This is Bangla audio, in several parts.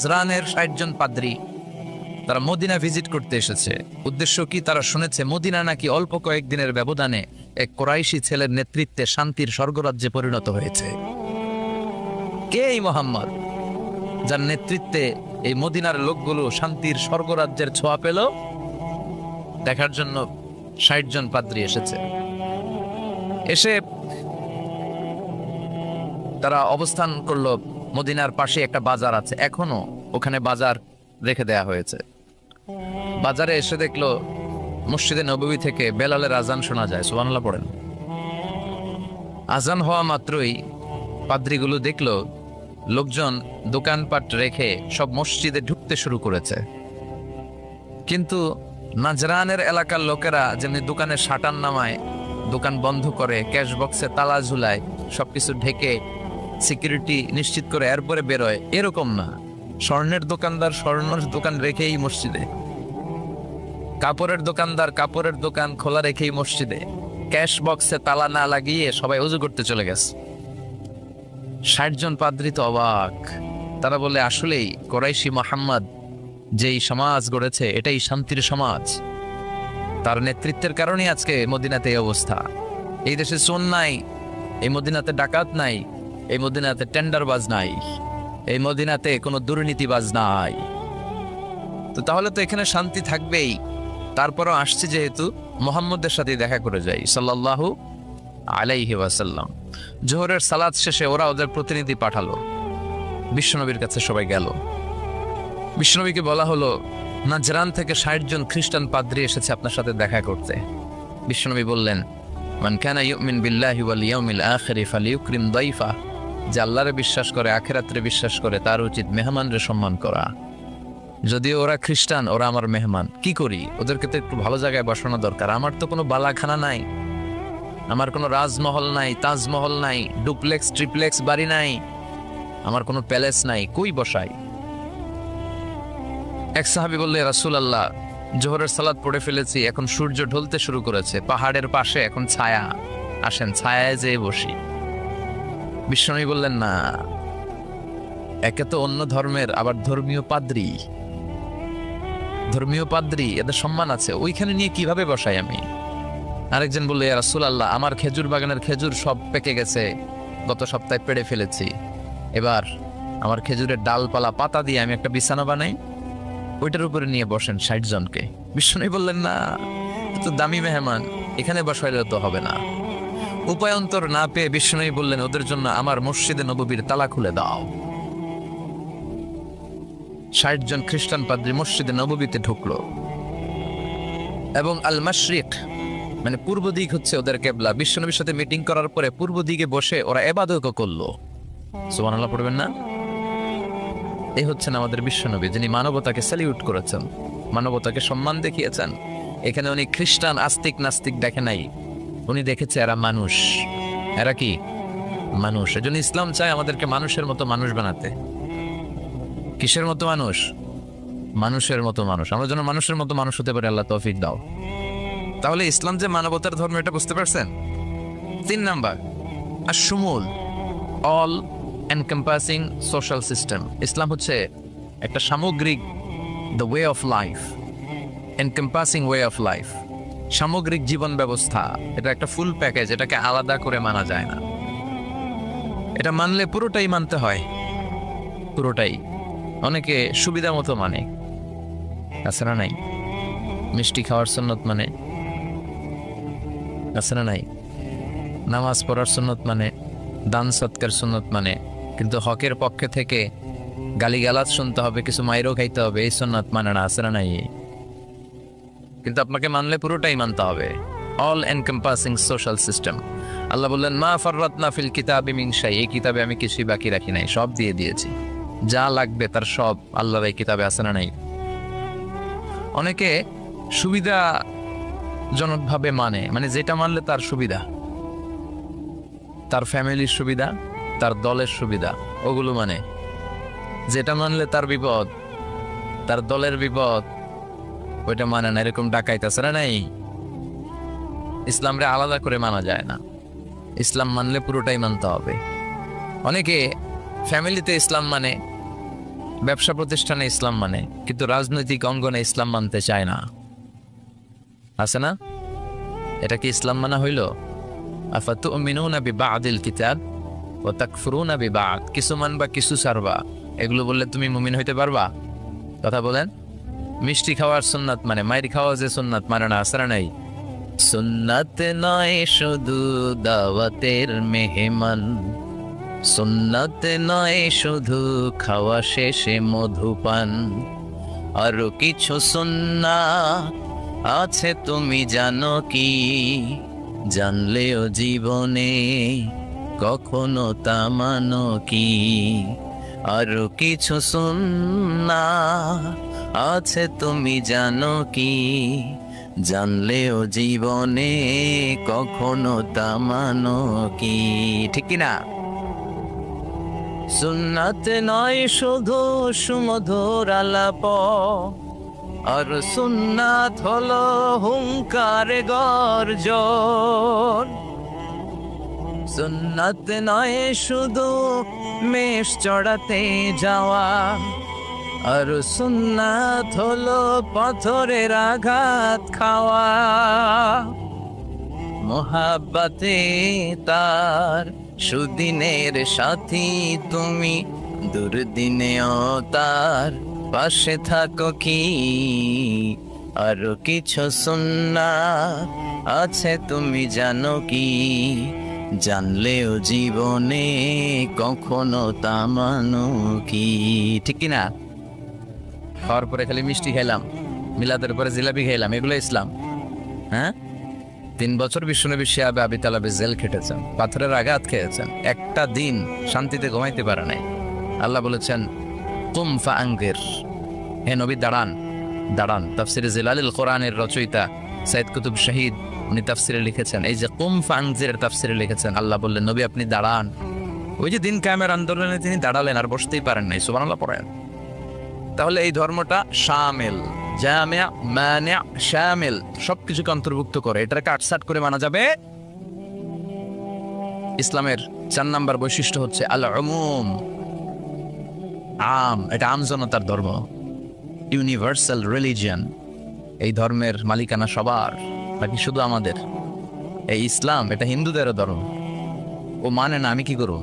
নাজরানের ৬০ জন পাদ্রী তারা মদিনা ভিজিট করতে এসেছে। উদ্দেশ্য কি? তারা শুনেছে মদিনা নাকি অল্প কয়েকদিনের ব্যবধানে এক কোরাইশি ছেলের নেতৃত্বে শান্তির স্বর্গরাজ্যে পরিণত হয়েছে। কে এই মোহাম্মদ, যার নেতৃত্বে এই মদিনার লোকগুলো শান্তির স্বর্গরাজ্যের ছোঁয়া পেল? দেখার জন্য ৬০ জন পাদ্রী এসেছে। এসে তারা অবস্থান করলো মদিনার পাশে একটা বাজার আছে, এখনো ওখানে বাজার রেখে দেয়া হয়েছে। বাজারে এসে দেখলো মসজিদে নববী থেকে বেলালের আজান শোনা যায়। সুবহানাল্লাহ পড়েন। আজান হওয়া মাত্রই পাদ্রীগুলো দেখলো লোকজন দোকানপাট রেখে সব মসজিদে ঢুকতে শুরু করেছে। কিন্তু নাজরানের এলাকার লোকেরা যেমনি দোকানে শাটার নামায়, দোকান বন্ধ করে, ক্যাশ বক্সে তালা ঝুলায়, সবকিছু ঢেকে সিকিউরিটি নিশ্চিত করে এরপরে বেরোয়, এরকম না। স্বর্ণের দোকানদার স্বর্ণের দোকান রেখেই মসজিদে, কাপড়ের দোকানদার কাপড়ের দোকান খোলা রেখেই মসজিদে, ক্যাশ বক্সে তালা না লাগিয়ে সবাই ওযু করতে চলে গেছে। ৬০ জন পাদ্রী তো অবাক। তারা বলে, আসলেই কোরাইশি মোহাম্মদ যেই সমাজ গড়েছে এটাই শান্তির সমাজ। তার নেতৃত্বের কারণেই আজকে মদিনাতে এই অবস্থা। এই দেশে চোর নাই, এই মদিনাতে ডাকাত নাই, এই মদিনাতে টেন্ডারবাজ নাই, এই মদিনাতে কোনো দুর্নীতিবাজ নাই। তো তাহলে তো এখানে শান্তি থাকবেই। তারপরও আসছে যেহেতু মুহাম্মদের সাথে দেখা করে যাই সাল্লাল্লাহু আলাইহি ওয়াসাল্লাম। জোহরের সালাত শেষে ওরা ওদের প্রতিনিধি পাঠালো, বিশ্বনবীর কাছে সবাই গেল। বিশ্বনবীকে বলা হলো, নাজরান থেকে ৬০ জন খ্রিস্টান পাদ্রী এসেছে আপনার সাথে দেখা করতে। বিশ্বনবী বললেন, মান কানা ইউমিন বিল্লাহি ওয়াল ইয়াউমিল আখির ফালিউকরিম দাইফা। যে আল্লাহরে বিশ্বাস করে, আখিরাতে বিশ্বাস করে, তার উচিত মেহমানরে সম্মান করা। যদিও ওরা খ্রিস্টান, ওরা আমার মেহমান, কি করি? ওদেরকে তো একটু ভালো জায়গায় বসানো দরকার। আমার তো কোনো বালাখানা নাই, আমার কোনো রাজমহল নাই, তাজমহল নাই, ডুপ্লেক্স ট্রিপ্লেক্স বাড়ি নাই, আমার কোনো প্যালেস নাই, কই বসাই? এক সাহাবী বললে, রাসূলুল্লাহ, জোহরের সালাত পড়ে ফেলেছি, এখন সূর্য ঢলতে শুরু করেছে, পাহাড়ের পাশে এখন ছায়া, আসেন ছায়ায় যেয়ে বসি। বিশ্বনবী বললেন, না, একে তো অন্য ধর্মের, আবার ধর্মীয় পাদ্রী, এদের সম্মান আছে, ওইখানে নিয়ে কিভাবে বসাই আমি? আরেকজন বললো, ইয়া রাসূলুল্লাহ, আমার খেজুর বাগানের খেজুর সব পেকে গেছে, গত সপ্তাহে পেড়ে ফেলেছি, এবার আমার খেজুরের ডালপালা পাতা দিয়ে আমি একটা বিছানা বানাই, ওইটার উপরে নিয়ে বসেন ৬০ জনকে। বিশ্বনবী বললেন, না, তো দামি মেহমান, এখানে বসাইলে তো হবে না। উপায়ন্তর না পেয়ে বিশ্বনবী বললেন, ওদের জন্য আমার মসজিদে নববীর তালা খুলে দাও। ৬০ জন খ্রিস্টান পাদ্রী মসজিদে নববীতে ঢুকলো এবং আল মাশরিক মানে পূর্ব দিক হচ্ছে ওদের কেবলা। বিশ্বনবীর সাথে মিটিং করার পরে পূর্ব দিকে বসে ওরা ইবাদত করলো। সুবহানাল্লাহ পড়বেন না? এই হচ্ছেন আমাদের বিশ্বনবী, যিনি মানবতাকে স্যালিউট করেছেন, মানবতাকে সম্মান দেখিয়েছেন। এখানে উনি খ্রিস্টান আস্তিক নাস্তিক দেখে নাই, উনি দেখেছে এরা মানুষ। এরা কি মানুষ। এজন্য ইসলাম চায় আমাদেরকে মানুষের মতো মানুষ বানাতে। কিসের মতো মানুষ? মানুষের মতো মানুষ। আমরা যেন মানুষের মতো মানুষ হতে পারি, আল্লাহ তৌফিক দাও। তাহলে ইসলাম যে মানবতার ধর্ম, এটা বুঝতে পারছেন? ৩ নাম্বার, আশ-শুমুল, অল এনকম্পাসিং সোশ্যাল সিস্টেম। ইসলাম হচ্ছে একটা সামগ্রিক, the way of life, encompassing way of life, সামগ্রিক জীবন ব্যবস্থা। এটা একটা ফুল প্যাকেজ, এটাকে আলাদা করে মানা যায় না। এটা মানলে পুরোটাই মানতে হয়, পুরোটাই। অনেকে সুবিধা মতো মানে, আছে না নাই? মিষ্টি খাওয়ার সুন্নত মানে, আছে না নাই? নামাজ পড়ার সুন্নত মানে, দান সৎকার সুন্নত মানে, কিন্তু হকের পক্ষে থেকে গালিগালাজ শুনতে হবে, কিছু মাইরও খাইতে হবে, এই সুন্নত মানে না, আছে না নাই? কিন্তু আপনাকে মানলে পুরোটাই মানতে হবে। All encompassing social system. আল্লাহ বললেন, মা ফাররাতনা ফিল কিতাবি মিন শাই, এই কিতাবে আমি কিছুই বাকি রাখি নাই, সব দিয়ে দিয়েছি। যা লাগবে তার সব আল্লাহর এই কিতাবে, আছে না নাই? অনেকে সুবিধাজনকভাবে মানে যেটা মানলে তার সুবিধা, তার ফ্যামিলির সুবিধা, তার দলের সুবিধা, ওগুলো মানে। যেটা মানলে তার বিপদ, তার দলের বিপদ, ওইটা মানে না। এরকম ডাকাইত আছে না নাই? ইসলামরে আলাদা করে মানা যায় না। ইসলাম মানলে পুরোটাই মানতে হবে। অনেকে ফ্যামিলিতে ইসলাম মানে, ব্যবসা প্রতিষ্ঠানে ইসলাম মানে, কিন্তু রাজনৈতিক অঙ্গনে ইসলাম মানতে চায় না। আছে না? এটা কি ইসলাম মানা হইল? আফাতুমিনুনা বিবাদিল কিতাব ওয়া তাকফুরুনা বিবাদ, কিছু মানবা কিছু ছাড়বা, এগুলো বললে তুমি মুমিন হইতে পারবা? কথা বলেন। মিষ্টি খাওয়ার সুন্নাত মানে, মাইর খাওয়া যে সুন্নাত মানে না, আছে না নাই? সুন্নাত নয় শুধু দাওয়াতের মেহমান, সুন্নাত নয় শুধু খাওয়া শেষে মধুপান, আরো কিছু সুন্নাত আছে তুমি জানো কি? জানলেও জীবনে কখনো তা মানো কি? আরো কিছু সুন্নাত আছে তুমি জানো কি? জানলেও জীবনে কখনো তা মানো কি? ঠিক কিনা? সুন্নাত নয় শুধু সুমধুর আলাপ, আর সুন্নাত হলো হুঙ্কার গর্জন। সুন্নাত নয় শুধু মেষ চড়াতে যাওয়া, আর সুন্নাত হলো পাথরের আঘাত খাওয়া। মোহাব্বতে তার সুদিনের সাথী তুমি, দুর্দিনেও তার পাশে থাকো কি? আরো কিছু সুন্নাত আছে তুমি জানো কি? জানলেও জীবনে কখনো তা মানো কি? ঠিক কিনা? খাওয়ার পরে খালি মিষ্টি খেলাম, মিলাদের পরে জিলাপি খেলাম, এগুলো ইসলাম? হ্যাঁ, 3 বছর বিশ্বনবী শিহাবে আবি তালেবে জেল খেটেছেন, পাথরের আঘাত খেয়েছেন, একটা দিন শান্তিতে ঘুমাইতে পারে নাই। আল্লাহ বলেছেন কুম ফাআনজির, হে নবী দাঁড়ান দাঁড়ান। তাফসিরে জিলালিল কোরআনের রচয়িতা সাইদ কুতুব শহীদ উনি তাফসিরে লিখেছেন, এই যে কুম ফাআনজির তাফসিরে লিখেছেন, আল্লাহ বললেন নবী আপনি দাঁড়ান। ওই যে দিন কায়েমের আন্দোলনে তিনি দাঁড়ালেন, আর বসতেই পারেন নাই। সুবহানাল্লাহ পড়েন। তাহলে এই ধর্মটা শামিল, জামিয়া মানিয়া শামিল, সবকিছুকে অন্তর্ভুক্ত করে, এটাকে কাটছাট করে মানা যাবে। ইসলামের 4 নাম্বার বৈশিষ্ট্য হচ্ছে আল উমুম, আম, এটা আম জনতার ধর্ম, ইউনিভার্সাল রিলিজিয়ন। এই ধর্মের মালিকানা সবার, নাকি শুধু আমাদের? এই ইসলাম এটা হিন্দুদেরও ধর্ম, ও মানে না, আমি কি করব?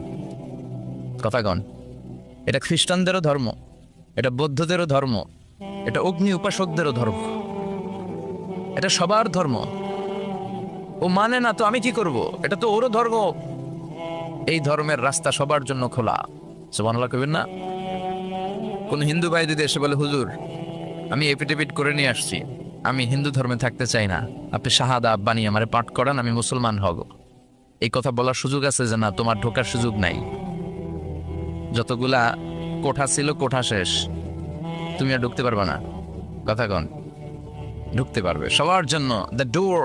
কথা কন। এটা খ্রিস্টানদেরও ধর্ম, এটা বৌদ্ধদেরও ধর্ম, এটা অগ্নি উপাসকদেরও ধর্ম, এটা সবার ধর্ম। ও মানে না তো আমি কি করব? এটা তো ওরও ধর্ম। এই ধর্মের রাস্তা সবার জন্য খোলা। সুবহানাল্লাহ কইবেন না? কোন হিন্দু ভাই যদি এসে বলে হুজুর আমি এফিডেভিট করে নিয়ে আসছি, আমি হিন্দু ধর্মে থাকতে চাই না, আপনি শাহাদা বানিয়ে আমারে পাঠ করান, আমি মুসলমান হব, এই কথা বলার সুযোগ আছে? যে না, তোমার ঢোকার সুযোগ নাই। যতগুলা কোঠা ছিল কোঠা শেষ, তুমি আর ঢুকতে পারবে না। কথা কন। ঢুকতে পারবে সবার জন্য। The door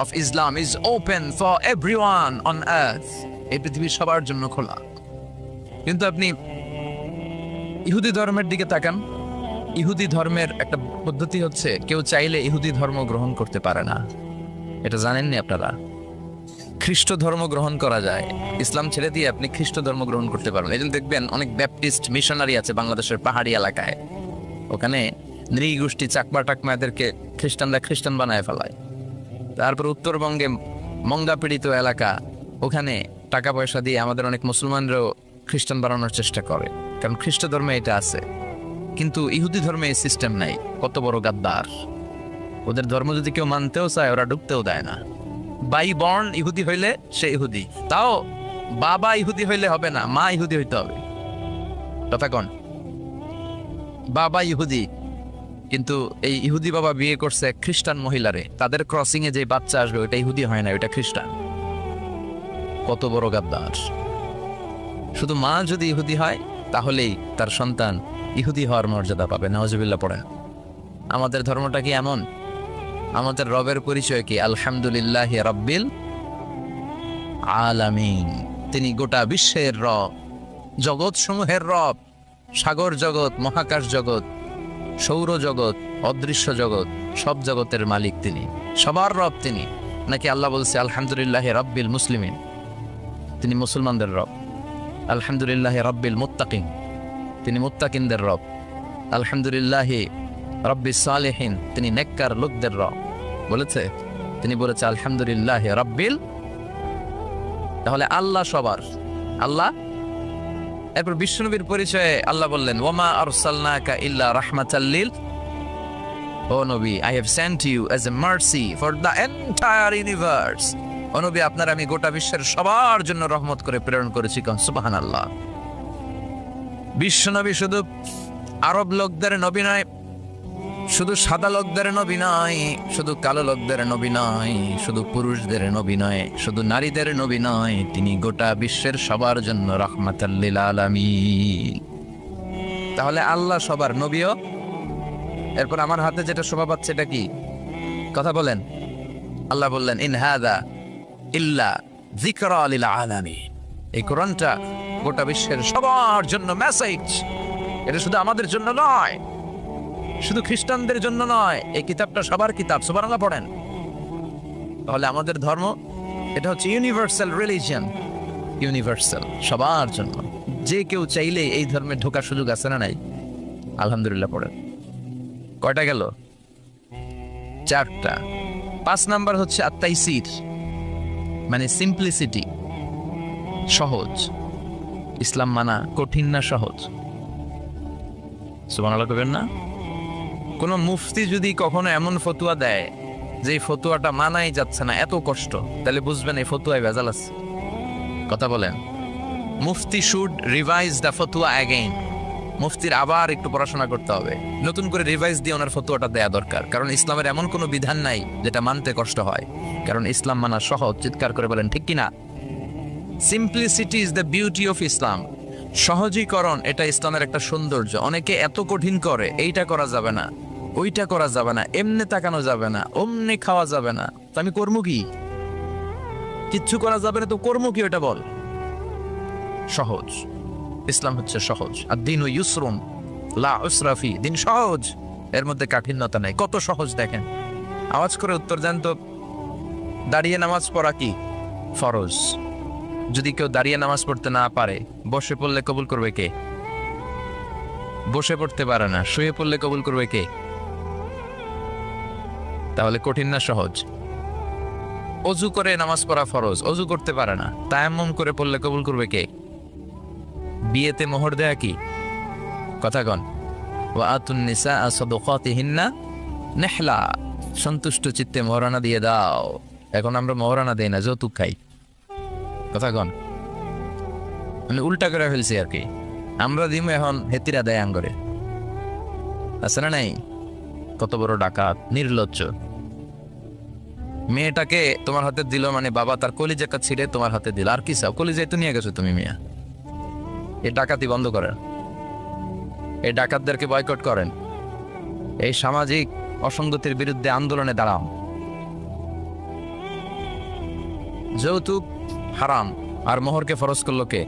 of Islam is open for everyone on earth. এই পৃথিবীর সবার জন্য খোলা। কিন্তু আপনি ইহুদি ধর্মের দিকে তাকান। ইহুদি ধর্মের একটা পদ্ধতি হচ্ছে, কেউ চাইলে ইহুদি ধর্ম গ্রহণ করতে পারে না। এটা জানেননি আপনারা? খ্রিস্ট ধর্ম গ্রহণ করা যায়, ইসলাম ছেড়ে দিয়ে আপনি খ্রিস্ট ধর্ম গ্রহণ করতে পারবেন। এই জন্য দেখবেন অনেক ব্যাপটিস্ট মিশনারি আছে বাংলাদেশের পাহাড়ি এলাকায়, ওখানে নৃগোষ্ঠী চাকমা টাকমাদেরকে খ্রিস্টানরা খ্রিস্টান বানায় ফেলায়। তারপর উত্তরবঙ্গে মঙ্গা পীড়িত এলাকা, ওখানে টাকা পয়সা দিয়ে আমাদের অনেক মুসলমানরাও খ্রিস্টান বানানোর চেষ্টা করে, কারণ খ্রিস্ট ধর্মে এটা আছে। কিন্তু ইহুদি ধর্মে এই সিস্টেম নাই। কত বড় গাদ্দার! ওদের ধর্ম যদি কেউ মানতেও চায়, ওরা ঢুকতেও দেয় না। বাই বর্ন ইহুদি হইলে সে ইহুদি, তাও বাবা ইহুদি হইলে হবে না, মা ইহুদি হইতে হবে। কথা কন। বাবা ইহুদি, কিন্তু এই ইহুদি বাবা বিয়ে করছে খ্রিস্টান মহিলারে, তাদের ক্রসিং এ যে বাচ্চা আসবে ওটা ইহুদি হয় না, ওটা খ্রিস্টান। কত বড় গাদ্দার! শুধু মা যদি ইহুদি হয় তাহলেই তার সন্তান ইহুদি হওয়ার মর্যাদা পাবে। নাউজুবিল্লাহ পড়েন। আমাদের ধর্মটা কি এমন? আমাদের রবের পরিচয় কি? আলহামদুলিল্লাহি রাব্বিল আলামিন। তিনি গোটা বিশ্বের রব, জগৎ সমূহের রব। সাগর জগৎ, মহাকাশ জগৎ, সৌর জগৎ, অদৃশ্য জগৎ, সব জগতের মালিক তিনি, সবার রব তিনি। নাকি আল্লাহ বলছে আলহামদুলিল্লাহি রাব্বিল মুসলিমিন, তিনি মুসলমানদের রব। আলহামদুলিল্লাহি রাব্বিল মুত্তাকিন, তিনি মুত্তাকিনদের রব। আলহামদুলিল্লাহি রাব্বিস সালিহিন, তিনি নেককার লোকদের রব বলেছে। তিনি বলেছে আলহামদুলিল্লাহি রাব্বিল। তাহলে আল্লাহ সবার আল্লাহ। এরপর বিশ্বনবীর পরিচয়ে আল্লাহ বললেন ওয়ামা আরসালনাকা ইল্লা রাহমাতাল লিল। ও নবী, I have sent you as a mercy for the entire universe. ও নবী, আপনার আমি গোটা বিশ্বের সবার জন্য রহমত করে প্রেরণ করেছি। সুবহানাল্লাহ। বিশ্বনবী শুধু আরব লোকদের নবী নয়, শুধু সাদা লোকদের নবী নয়, শুধু কালো লোকদের নবী নয়, শুধু পুরুষদের নবী নয়, শুধু নারীদের নবী নয়, তিনি গোটা বিশ্বের সবার জন্য রাহমাতাল লিল আলামিন। তাহলে আল্লাহ সবার নবীও। এরপর আমার হাতে যেটা শোভা পাচ্ছে এটা কি? কথা বলেন। আল্লাহ বললেন ইন হাযা ইল্লা যিকরা লিল আলামিন। এই কোরআনটা গোটা বিশ্বের সবার জন্য মেসেজ। এটা শুধু আমাদের জন্য নয়, শুধু খ্রিস্টানদের জন্য নয়, এই কিতাবটা সবার কিতাব। সুবহানাল্লাহ পড়েন। তাহলে আমাদের ধর্ম এটা হচ্ছে ইউনিভার্সাল রিলিজিয়ন, ইউনিভার্সাল, সবার জন্য। যে কেউ চাইলে এই ধর্মে ঢোকার সুযোগ আছে না নাই? আলহামদুলিল্লাহ পড়েন। কয়টা গেল? 4টা। 5 নাম্বার হচ্ছে আত-তাইসির, মানে সিম্পলিসিটি, সহজ। ইসলাম মানা কঠিন না সহজ? সুবহানাল্লাহ কইবেন না? কোন মুফতি যদি কখনো এমন ফতুয়া দেয় যে ফতুয়াটা মানাই যাচ্ছে না, এত কষ্ট, তাহলে বুঝবেন এই ফতুয়ায় ভেজাল আছে। কথা বলেন। মুফতি শুড রিভাইজ দ্য ফতুয়া অ্যাগেইন। মুফতির আবার একটু পড়াশোনা করতে হবে, নতুন করে রিভাইজ দিয়ে ওনার ফতুয়াটা দেয়া দরকার। কারণ ইসলামের এমন কোনো বিধান নাই যেটা মানতে কষ্ট হয়, কারণ ইসলাম মানা সহজ। চিৎকার করে বলেন ঠিক কিনা? Simplicity is the beauty of Islam. সহজীকরণ এটা ইসলামের একটা সৌন্দর্য। অনেকে এত কঠিন করে, এইটা করা যাবে না, ওইটা করা যাবে না, এমনি তাকানো যাবে না, অমনি খাওয়া যাবে না, তো আমি কর্ম কি? কিচ্ছু করা যাবে না, তো কর্ম কি ওটা বল। সহজ। ইসলাম হচ্ছে সহজ। আর দিন ও ইউসরুন লা উসরা ফি। দিন সহজ, এর মধ্যে কাঠিন্যতা নাই। কত সহজ দেখেন। আওয়াজ করে উত্তর দেন তো, দাঁড়িয়ে নামাজ পড়া কি ফরজ? যদি কেউ দাঁড়িয়ে নামাজ পড়তে না পারে, বসে পড়লে কবুল করবে কে? বসে পড়তে পারে না, শুয়ে পড়লে কবুল করবে কে? তাহলে কঠিন না সহজ? অজু করে নামাজ পড়া ফরজ, অজু করতে পারে না, তায়াম্মুম করে পড়লে কবুল করবে কে? বিয়েতে মোহর দেয়া কি? কথা কন। ওয়া আতুন নিসা সাদাকাতিহিন্না নিহলা। সন্তুষ্ট চিত্তে মোহরানা দিয়ে দাও। এখন আমরা মোহরানা দেই না, যৌতুক খাই। কথা কন। মানে উল্টা করে ফেলছি আর কি। আমরা দিমু, এখন হেতিরা দেয় আঙ্গরে। আছে না নাই? কত বড় ডাকাত, নির্লজ্জ। মেয়েটাকে তোমার হাতে দিল মানে বাবা তার কলিজাটা ছিঁড়ে তোমার হাতে দিল। আর কি চাও? কলিজায় তো নিয়ে গেছো তুমি মিয়া। এই ডাকাতি বন্ধ করেন, এই ডাকাতদেরকে বয়কট করেন, এই সামাজিক অসঙ্গতির বিরুদ্ধে আন্দোলনে দাঁড়ান। যৌতুক হারাম, আর মোহরকে ফরজ করলো কে?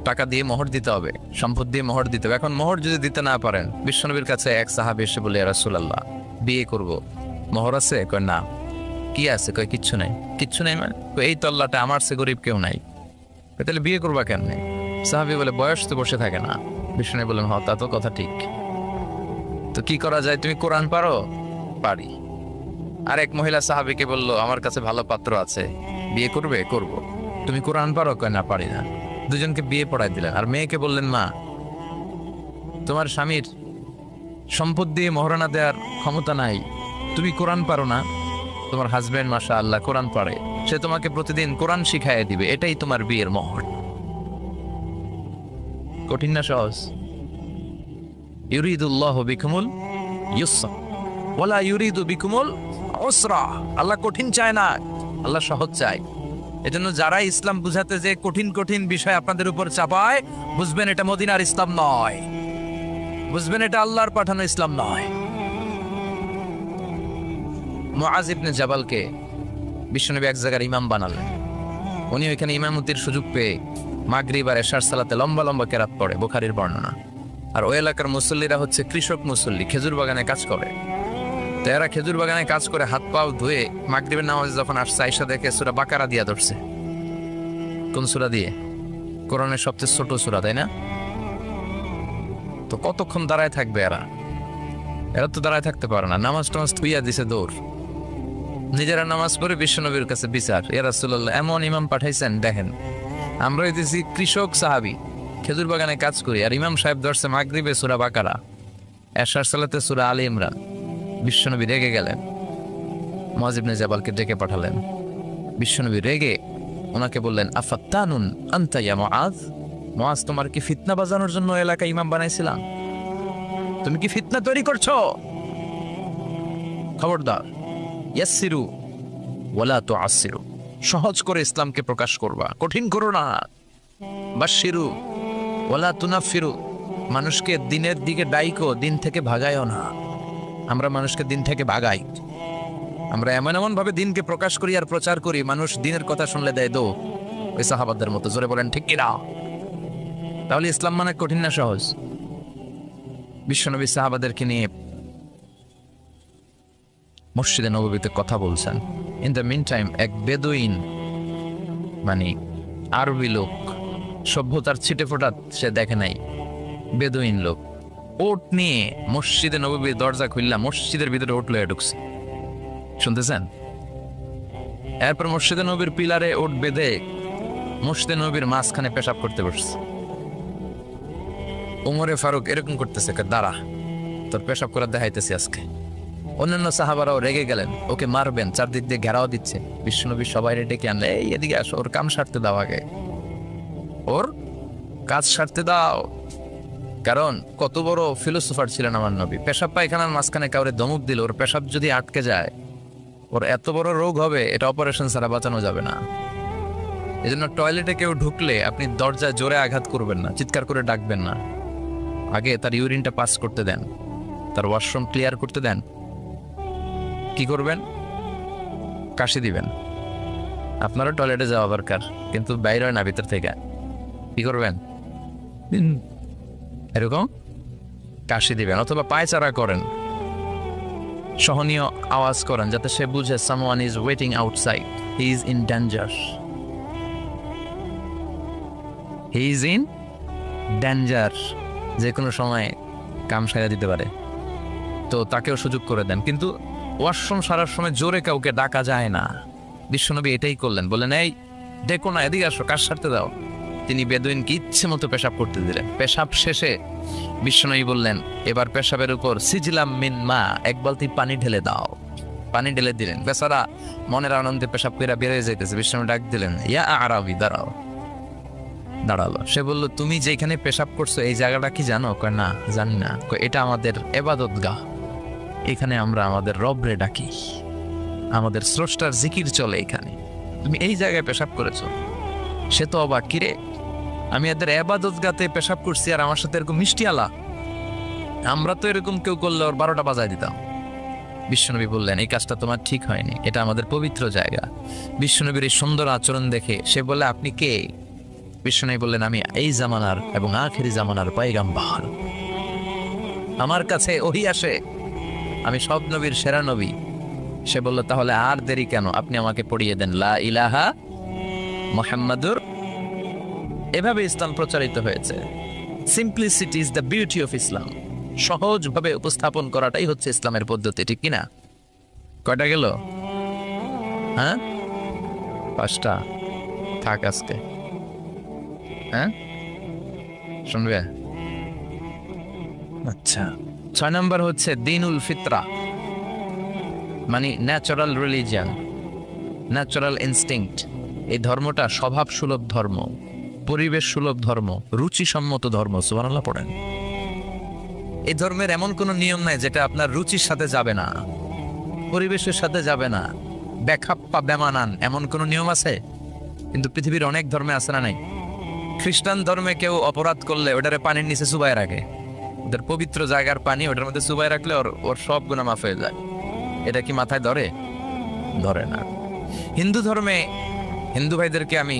টাকা দিয়ে মোহর দিতে হবে, সম্পদ দিয়ে মোহর দিতে হবে। এখন মোহর যদি দিতে না পারেন, বিশ্বনবীর কাছে এক সাহাবী এসে বলে ইয়া রাসূলুল্লাহ, বিয়ে করব, মোহর আছে? কয় না। কি আছে? কয় কিচ্ছু নাই। কিচ্ছু নাই মানে? এই তল্লাটা আমার সে গরিব কেউ নাই, তাহলে বিয়ে করবা কেন? সাহাবী বলে বয়স তো বসে থাকে না। বিশ্বনবী বললেন তা তো কথা ঠিক, তো কি করা যায়? তুমি কোরআন পারো? পারি। আর এক মহিলা সাহাবীকে বলল আমার কাছে ভালো পাত্র আছে, বিয়ে করবে? করব। তুমি কোরআন পারো? কয় না, পারি না। দুজনকে বিয়ে পড়াই দিলেন। আর মেয়েকে বললেন মা, তোমার স্বামীর সম্পদ দিয়ে মহারণা দেওয়ার ক্ষমতা নাই, তুমি কোরআন পারো না, তোমার হাজবেন্ড মাশাআল্লাহ কোরআন পারে, সে তোমাকে প্রতিদিন কোরআন শিখাইয়া দিবে, এটাই তোমার বিয়ের মোহর। কঠিন না সহজ? ইউরিদুল্লাহু বিকুমুল ইউসরা ওয়ালা ইউরিদু বিকুমুল উসরা। আল্লাহ কঠিন চায় না, আল্লাহ সহজ চায়। এজন্য যারা ইসলাম বুঝাতে যে কঠিন কঠিন বিষয় আপনাদের উপর চাপায়, বুঝবেন এটা মদিনার ইসলাম নয়, বুঝবেন এটা আল্লাহর পাঠানো ইসলাম নয়। মুআজ ইবনে জাবালকে বিশ্বনবী এক জায়গার ইমাম বানালেন। উনি ওইখানে ইমামতির সুযোগ পেয়ে মাগরিব আর এশার সালাতে লম্বা লম্বা কেরাত পড়ে, বুখারীর বর্ণনা। আর ওই এলাকার মুসল্লিরা হচ্ছে কৃষক মুসল্লি, খেজুর বাগানে কাজ করে। তো এরা খেজুর বাগানে কাজ করে হাত পাও ধুয়ে মাগরিবের নামাজে যখন আসছে, আয়েশা দেখে সূরা বাকারা দিয়া ধরছে। কোন সূরা দিয়ে? কোরআনের সবচেয়ে ছোট সূরা, তাই না? তো কতক্ষণ দাঁড়ায় থাকবে এরা? এরা তো দাঁড়ায় থাকতে পারে না। নামাজ টামাজ থুইয়া দিছে দৌড়, নিজেরা নামাজ পড়ে বিশ্বনবীর কাছে বিচার, ইয়া রাসূলুল্লাহ এমন ইমাম পাঠাইছেন, দেখেন আমরা হইতেছি কৃষক সাহাবী, খেজুর বাগানে কাজ করি, আর ইমাম সাহেব ধরছে মাগরিবে সূরা বাকারা, এশার সালাতে সূরা আলী ইমরান। বিশ্বনবী রেগে গেলেন, মুআয ইবনে জাবালকে ডেকে পাঠালেন। বিশ্বনবী রেগে ওনাকে বললেন, আফাত্তানুন আনতা ইয়া মুআয, মুআয তোমার কি ফিতনা বাজানোর জন্য এলাকা ইমাম বানাইছিলাম? তুমি কি ফিতনা তৈরি করছো? খবরদার, ইয়াসসিরু ওয়ালা তুআসসিরু, সহজ করে ইসলামকে প্রকাশ করবা, কঠিন করো না। বাশশিরু ওয়ালা তুনাফিরু, মানুষকে দিনের দিকে ডাইকো, দিন থেকে ভাগায়ও না। আমরা মানুষকে দিন থেকে ভাগাই, আমরা এমন এমন ভাবে দিনকে প্রকাশ করি আর প্রচার করি, মানুষ দিনের কথা শুনলে দেয় দো, ওই সাহাবাদের মতো। জোরে বলেন ঠিক কিনা? তাহলে ইসলাম মানে কঠিন না সহজ? বিশ্বনবী সাহাবাদেরকে নিয়ে মসজিদে নববীতে কথা বলছেন। ইন দ্য মিন টাইম এক বেদুইন, মানে আরবি লোক, সভ্যতার ছিটে ফোটা সে দেখে নাই, বেদুইন লোক ওট নিয়ে মসজিদে নববীর দরজা খুললা মসজিদের ভিতরে ওট লয়ে ঢুকছে। শুনতেছেন? এরপর মসজিদে নবীর পিলারে ওট বেঁধে মসজিদে নবীর মাঝখানে পেশাব করতে বসছে। উমরে ফারুক এরকম করতেছে, দাঁড়া তোর পেশাব করার দেখাইতেছি আজকে। অন্যান্য সাহাবারাও রেগে গেলেন, ওকে মারবেন, চারদিক দিয়ে ঘেরাও দিচ্ছে। বিশ্বনবী সবাই ডেকে আনলে, এই এদিকে আসো, ওর কাম সারতে দাও, আগে ওর কাজ সারতে দাও। কারণ কত বড় ফিলোসোফার ছিলেন আমার নবী। পেশাব পায়খানার মাঝখানে কাউরে ধমক দিল, ওর পেশাব যদি আটকে যায় ওর এত বড় রোগ হবে, এটা অপারেশন ছাড়া বাঁচানো যাবে না। এই জন্য টয়লেটে কেউ ঢুকলে আপনি দরজায় জোরে আঘাত করবেন না, চিৎকার করে ডাকবেন না, আগে তার ইউরিনটা পাস করতে দেন, তার ওয়াশরুম ক্লিয়ার করতে দেন। কি করবেন? কাশি দিবেন। আপনারও টয়লেটে যাওয়া দরকার, কিন্তু বাইরে হয় না, ভিতর থেকে। কি করবেন? এরকম কাশি দিবেন, অথবা পায়চারা করেন, সহনীয় আওয়াজ করেন, যাতে সে বুঝে someone is waiting outside, he is in danger, he is in danger, যে কোনো সময় কাম সারা দিতে পারে। তো তাকেও সুযোগ করে দেন, কিন্তু ওয়াশরুম সারার সময় জোরে কাউকে ডাকা যায় না। বিশ্বনবী এটাই করলেন, বললেন এই ডেকো না, এদিকে আসো, কাজ সারতে দাও। তিনি বেদুইনকে ইচ্ছে মতো পেশাব করতে দিলেন। পেশাব শেষে বিশ্বনবী বললেন, এবার পেশাবের উপর সিজলাম মিন মা, এক বালতি পানি ঢেলে দাও। পানি ঢেলে দিলেন। বেচারা মনের আনন্দে পেশাব কইরা বের হয়ে যাইতেছে। বিশ্বনবী ডাক দিলেন, ইয়া আরাবি, দাঁড়াও। দাঁড়ালো। সে বলল, তুমি যেখানে পেশাব করছো এই জায়গাটা কি জানো? কয় না, জানি না। এটা আমাদের ইবাদতগাহ, এখানে আমরা আমাদের রবরে ডাকি, আমাদের স্রষ্টার জিকির চলে এখানে, তুমি এই জায়গায় পেশাব করেছো। সে তো অবাক, কিরে আমি এদের ইবাদতগাতে পেশাব করছি আর আমার সাথে এরকম মিষ্টি আলা? আমরা তো এরকম কেউ করলে ওর 12টা বাজায় দিতাম। বিশ্বনবী বললেন, এই কাজটা তোমার ঠিক হয়নি, এটা আমাদের পবিত্র জায়গা। বিশ্বনবীর এই সুন্দর আচরণ দেখে সে বলে, আপনি কে? বিশ্বনবী বললেন, আমি এই জামানার এবং আখেরি জামানার পয়গাম্বর, আমার কাছে ওহী আসে, আমি সব নবীর সেরা নবী। সে বলল, তাহলে আর দেরি কেন, আপনি আমাকে পড়িয়ে দেন লা ইলাহা মুহাম্মাদুর। এভাবে ইসলাম প্রচারিত হয়েছে। Simplicity is the beauty of Islam. সহজভাবে উপস্থাপন করাটাই হচ্ছে ইসলামের পদ্ধতি, ঠিক কিনা? কয়টা গেল? হ্যাঁ, 5টা। থাক আজকে। হ্যাঁ, শুনবে? আচ্ছা, 6 নম্বর হচ্ছে দ্বীনুল ফিতরা, মানে ন্যাচারাল রিলিজিয়ান, ন্যাচারাল ইনস্টিংক্ট। এই ধর্মটা স্বভাব সুলভ ধর্ম, পরিবেশ সুলভ ধর্ম, রুচিসম্মত ধর্ম। সুবহানাল্লাহ পড়েন। এই ধর্মের এমন কোনো নিয়ম নাই যেটা আপনার রুচির সাথে যাবে না, পরিবেশের সাথে যাবে না, বেখাপ্পা বেমানান, এমন কোনো নিয়ম আছে? কিন্তু পৃথিবীর অনেক ধর্মে আছে না নাই? খ্রিস্টান ধর্মে কেউ অপরাধ করলে ওটারে পানির নিচে চুবাই রাখে, ওদের পবিত্র জায়গার পানি ওটার মধ্যে চুবাই রাখলে ওর সব গুনাহ মাফ হয়ে যায়। এটা কি মাথায় ধরে? ধরে না। হিন্দু ধর্মে, হিন্দু ভাইদেরকে আমি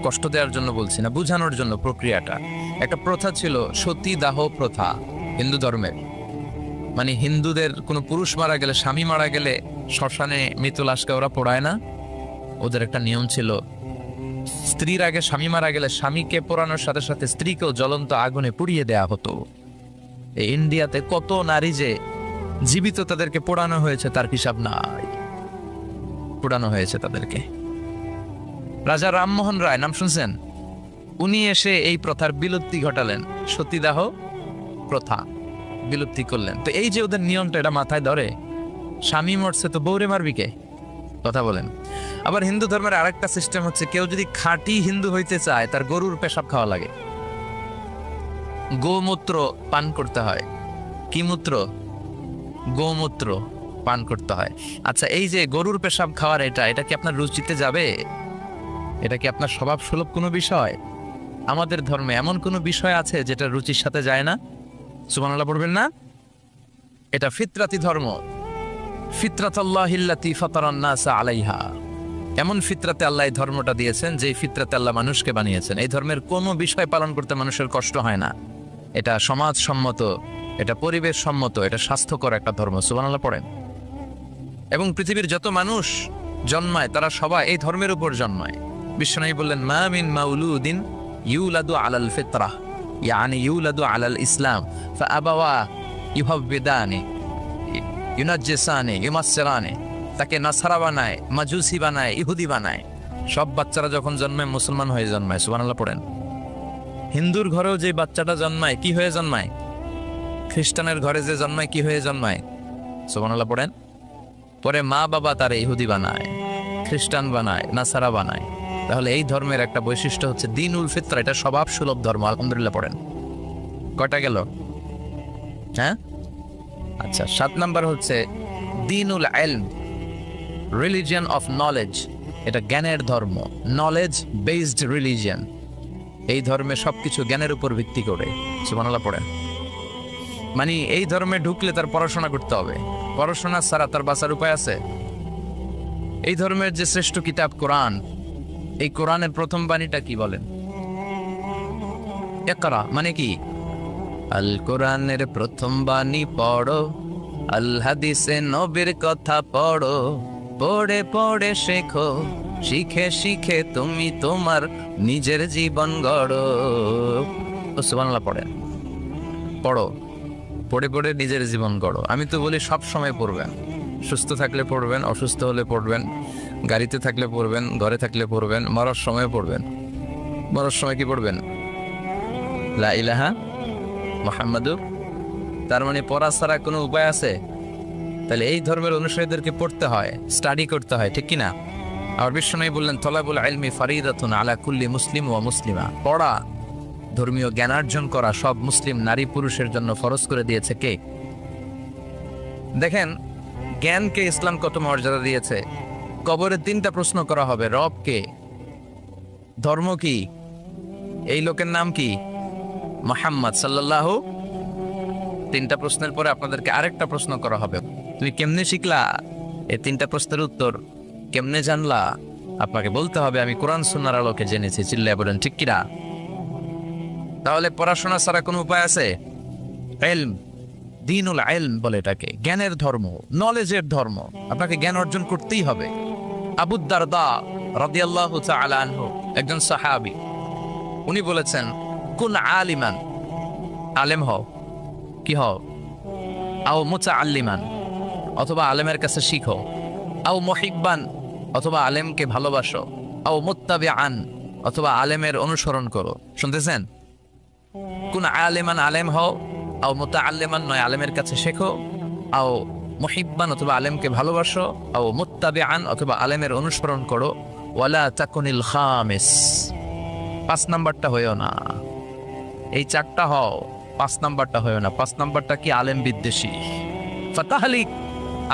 কষ্ট দেওয়ার জন্য বলছি না, বুঝানোর জন্য প্রক্রিয়াটা। একটা প্রথা ছিল সতী দাহ প্রথা হিন্দু ধর্মের, মানে হিন্দুদের কোনো পুরুষ মারা গেলে, স্বামী মারা গেলে শ্মশানে মৃত লাশকে ওরা পোড়ায় না। ওদের একটা নিয়ম ছিল, স্ত্রীর আগে স্বামী মারা গেলে স্বামীকে পোড়ানোর সাথে সাথে স্ত্রীকেও জ্বলন্ত আগুনে পুড়িয়ে দেয়া হতো। এই ইন্ডিয়াতে কত নারী যে জীবিত তাদেরকে পোড়ানো হয়েছে তার হিসাব নাই, পোড়ানো হয়েছে তাদেরকে। রাজা রামমোহন রায় নাম শুনছেন? উনি এসে এই প্রথার বিলুপ্তি ঘটালেন, সতীদাহ প্রথা বিলুপ্তি করলেন। তো এই যে ওদের নিয়মটা, এটা মাথায় ধরে, স্বামী মরছে তো বউরে মারবি কে? কথা বলেন। আবার হিন্দু ধর্মের আরেকটা সিস্টেম হচ্ছে, কেউ যদি খাঁটি হিন্দু হইতে চায় তার গরুর পেশাব খাওয়া লাগে, গোমূত্র পান করতে হয়। কি মূত্র? গোমূত্র পান করতে হয়। আচ্ছা, এই যে গরুর পেশাব খাওয়ার এটা কি আপনার রুচিতে যাবে? এটা কি আপনার স্বভাব সুলভ কোনো বিষয়? আমাদের ধর্মে এমন কোনো বিষয় আছে যেটা রুচির সাথে যায় না? সুবহানাল্লাহ পড়বেন না? এটা ফিতরাতি ধর্ম। ফিতরাতাল্লাহিল্লাতী ফাতারান নাসা আলাইহা। এমন ফিতরাতে আল্লাহ এই ধর্মটা দিয়েছেন যে ফিতরাতে আল্লাহ মানুষকে বানিয়েছেন। এই ধর্মের কোনো বিষয় পালন করতে মানুষের কষ্ট হয় না। এটা সমাজসম্মত, এটা পরিবেশ সম্মত, এটা স্বাস্থ্যকর একটা ধর্ম। সুবহানাল্লাহ পড়েন। এবং পৃথিবীর যত মানুষ জন্মায় তারা সবাই এই ধর্মের উপর জন্মায়। বিশ্বনবী বললেন, মা মিন মাউলুদিন ইউলাদু আলাল ফিতরাহ ইয়ানি ইউলাদু আলাল ইসলাম ফাআবাওয়া ইউহাব্বিদানি ইউনাজ্জিসানি ইউমাসসিরানি। তাকে নাসারা বানায়, মাজুসি বানায়, ইহুদি বানায়। সব বাচ্চারা যখন জন্মায় মুসলমান হয়ে জন্মায়। সুবহানাল্লাহ পড়েন। হিন্দুর ঘরেও যে বাচ্চাটা জন্মায় কি হয়ে জন্মায়? খ্রিস্টানের ঘরে যে জন্মায় কি হয়ে জন্মায়? সুবহানাল্লাহ পড়েন। পরে মা বাবা তারে ইহুদি বানায়, খ্রিস্টান বানায়, নাসারা বানায়। তাহলে এই ধর্মের একটা বৈশিষ্ট্য হচ্ছে দ্বীনুল ফিতরা, এটা স্বভাব সুলভ ধর্ম। আলহামদুলিল্লাহ পড়েন। কয়টা গেল? হ্যাঁ, আচ্ছা, 7 নাম্বার হচ্ছে দ্বীনুল ইলম, রিলিজিয়ন অফ নলেজ। এটা জ্ঞানের ধর্ম, নলেজ বেসড রিলিজিয়ন। এই ধর্মে সবকিছু জ্ঞানের উপর ভিত্তি করে। সুবহানাল্লাহ পড়েন। মানে এই ধর্মে ঢুকলে তার পড়াশোনা করতে হবে, পড়াশোনা ছাড়া তার বাঁচার উপায় আছে? এই ধর্মের যে শ্রেষ্ঠ কিতাব কোরআন, এই কোরআনের প্রথম বাণীটা কি বলেন? ইকরা মানে কি? আল কোরআনের প্রথম বাণী পড়ো, আল হাদিসে নবীর কথা পড়ো, পড়ে পড়ে শেখো, শিখে শিখে তুমি তোমার নিজের জীবন গড়ো। সুবহানাল্লাহ পড়েন। পড়ো, পড়ে পড়ে নিজের জীবন গড়ো। আমি তো বলি সব সময় পড়বেন। সুস্থ থাকলে পড়বেন, অসুস্থ হলে পড়বেন, গাড়িতে থাকলে পড়বেন, ঘরে থাকলে পড়বেন, মরার সময় পড়বেন। মরার সময় কি পড়বেন? লা ইলাহা মুহাম্মাদুর। তার মানে পড়া ছাড়া কোনো উপায় আছে? তাহলে এই ধর্মের অনুসারীদেরকে পড়তে হয়, স্টাডি করতে হয়, ঠিক কিনা? আবার বিশ্বনবী বললেন, তলাবুল ইলমি ফারিদাতুন আলা কুল্লি মুসলিম ওয়া মুসলিমা। পড়া, ধর্মীয় জ্ঞানার্জন করা সব মুসলিম নারী পুরুষের জন্য ফরজ করে দিয়েছে কে? দেখেন, জ্ঞানকে ইসলাম কত মর্যাদা দিয়েছে। কবরে 3টা প্রশ্ন করা হবে, রব কে, ধর্ম কি, এই লোকের নাম কি, মুহাম্মদ সাল্লাল্লাহু। 3টা প্রশ্নের পরে আপনাদেরকে আরেকটা প্রশ্ন করা হবে, তুমি কেমনে শিখলা? এই 3টা প্রশ্নের উত্তর কেমনে জানলা? আপনাকে বলতে হবে, আমি কোরআন সুন্নাহর আলোকে জেনেছি। চিল্লায় বলেন ঠিক কিনা? তাহলে পড়াশোনা ছাড়া কোনো উপায় আছে? ইলম, দ্বীনুল ইলম বলে এটাকে, জ্ঞানের ধর্ম, নলেজের ধর্ম। আপনাকে জ্ঞান অর্জন করতেই হবে। আবু দারদা রাদিয়াল্লাহু তাআলা আনহু, একজন সাহাবী, উনি বলেছেন, কুন আলিমান, আলেম হও। কি হও? আও মুতাআল্লিমান, অথবা আলেমের কাছে শিখো। আও মুহিব্বান, অথবা আলেমকে ভালোবাসো। আও মুত্তাবিআন, অথবা আলেমের অনুসরণ করো। শুনতেছেন? কোন আলেমান, আলেম হও। আও মুতাআল্লিমান, নয় আলেমের কাছে শেখো। আও মুহিব্বান, অথবা আলেমকে ভালোবাসো। আও মুত্তাবিআন, অথবা আলেমের অনুসরণ করো। ওয়ালা তাকুনিল খামিস, 5 নাম্বারটা হইও না। এই 4টা হও, 5 নাম্বারটা হইও না। 5 নাম্বারটা কি? আলেম বিদ্বেষী। ফাতাহলিক,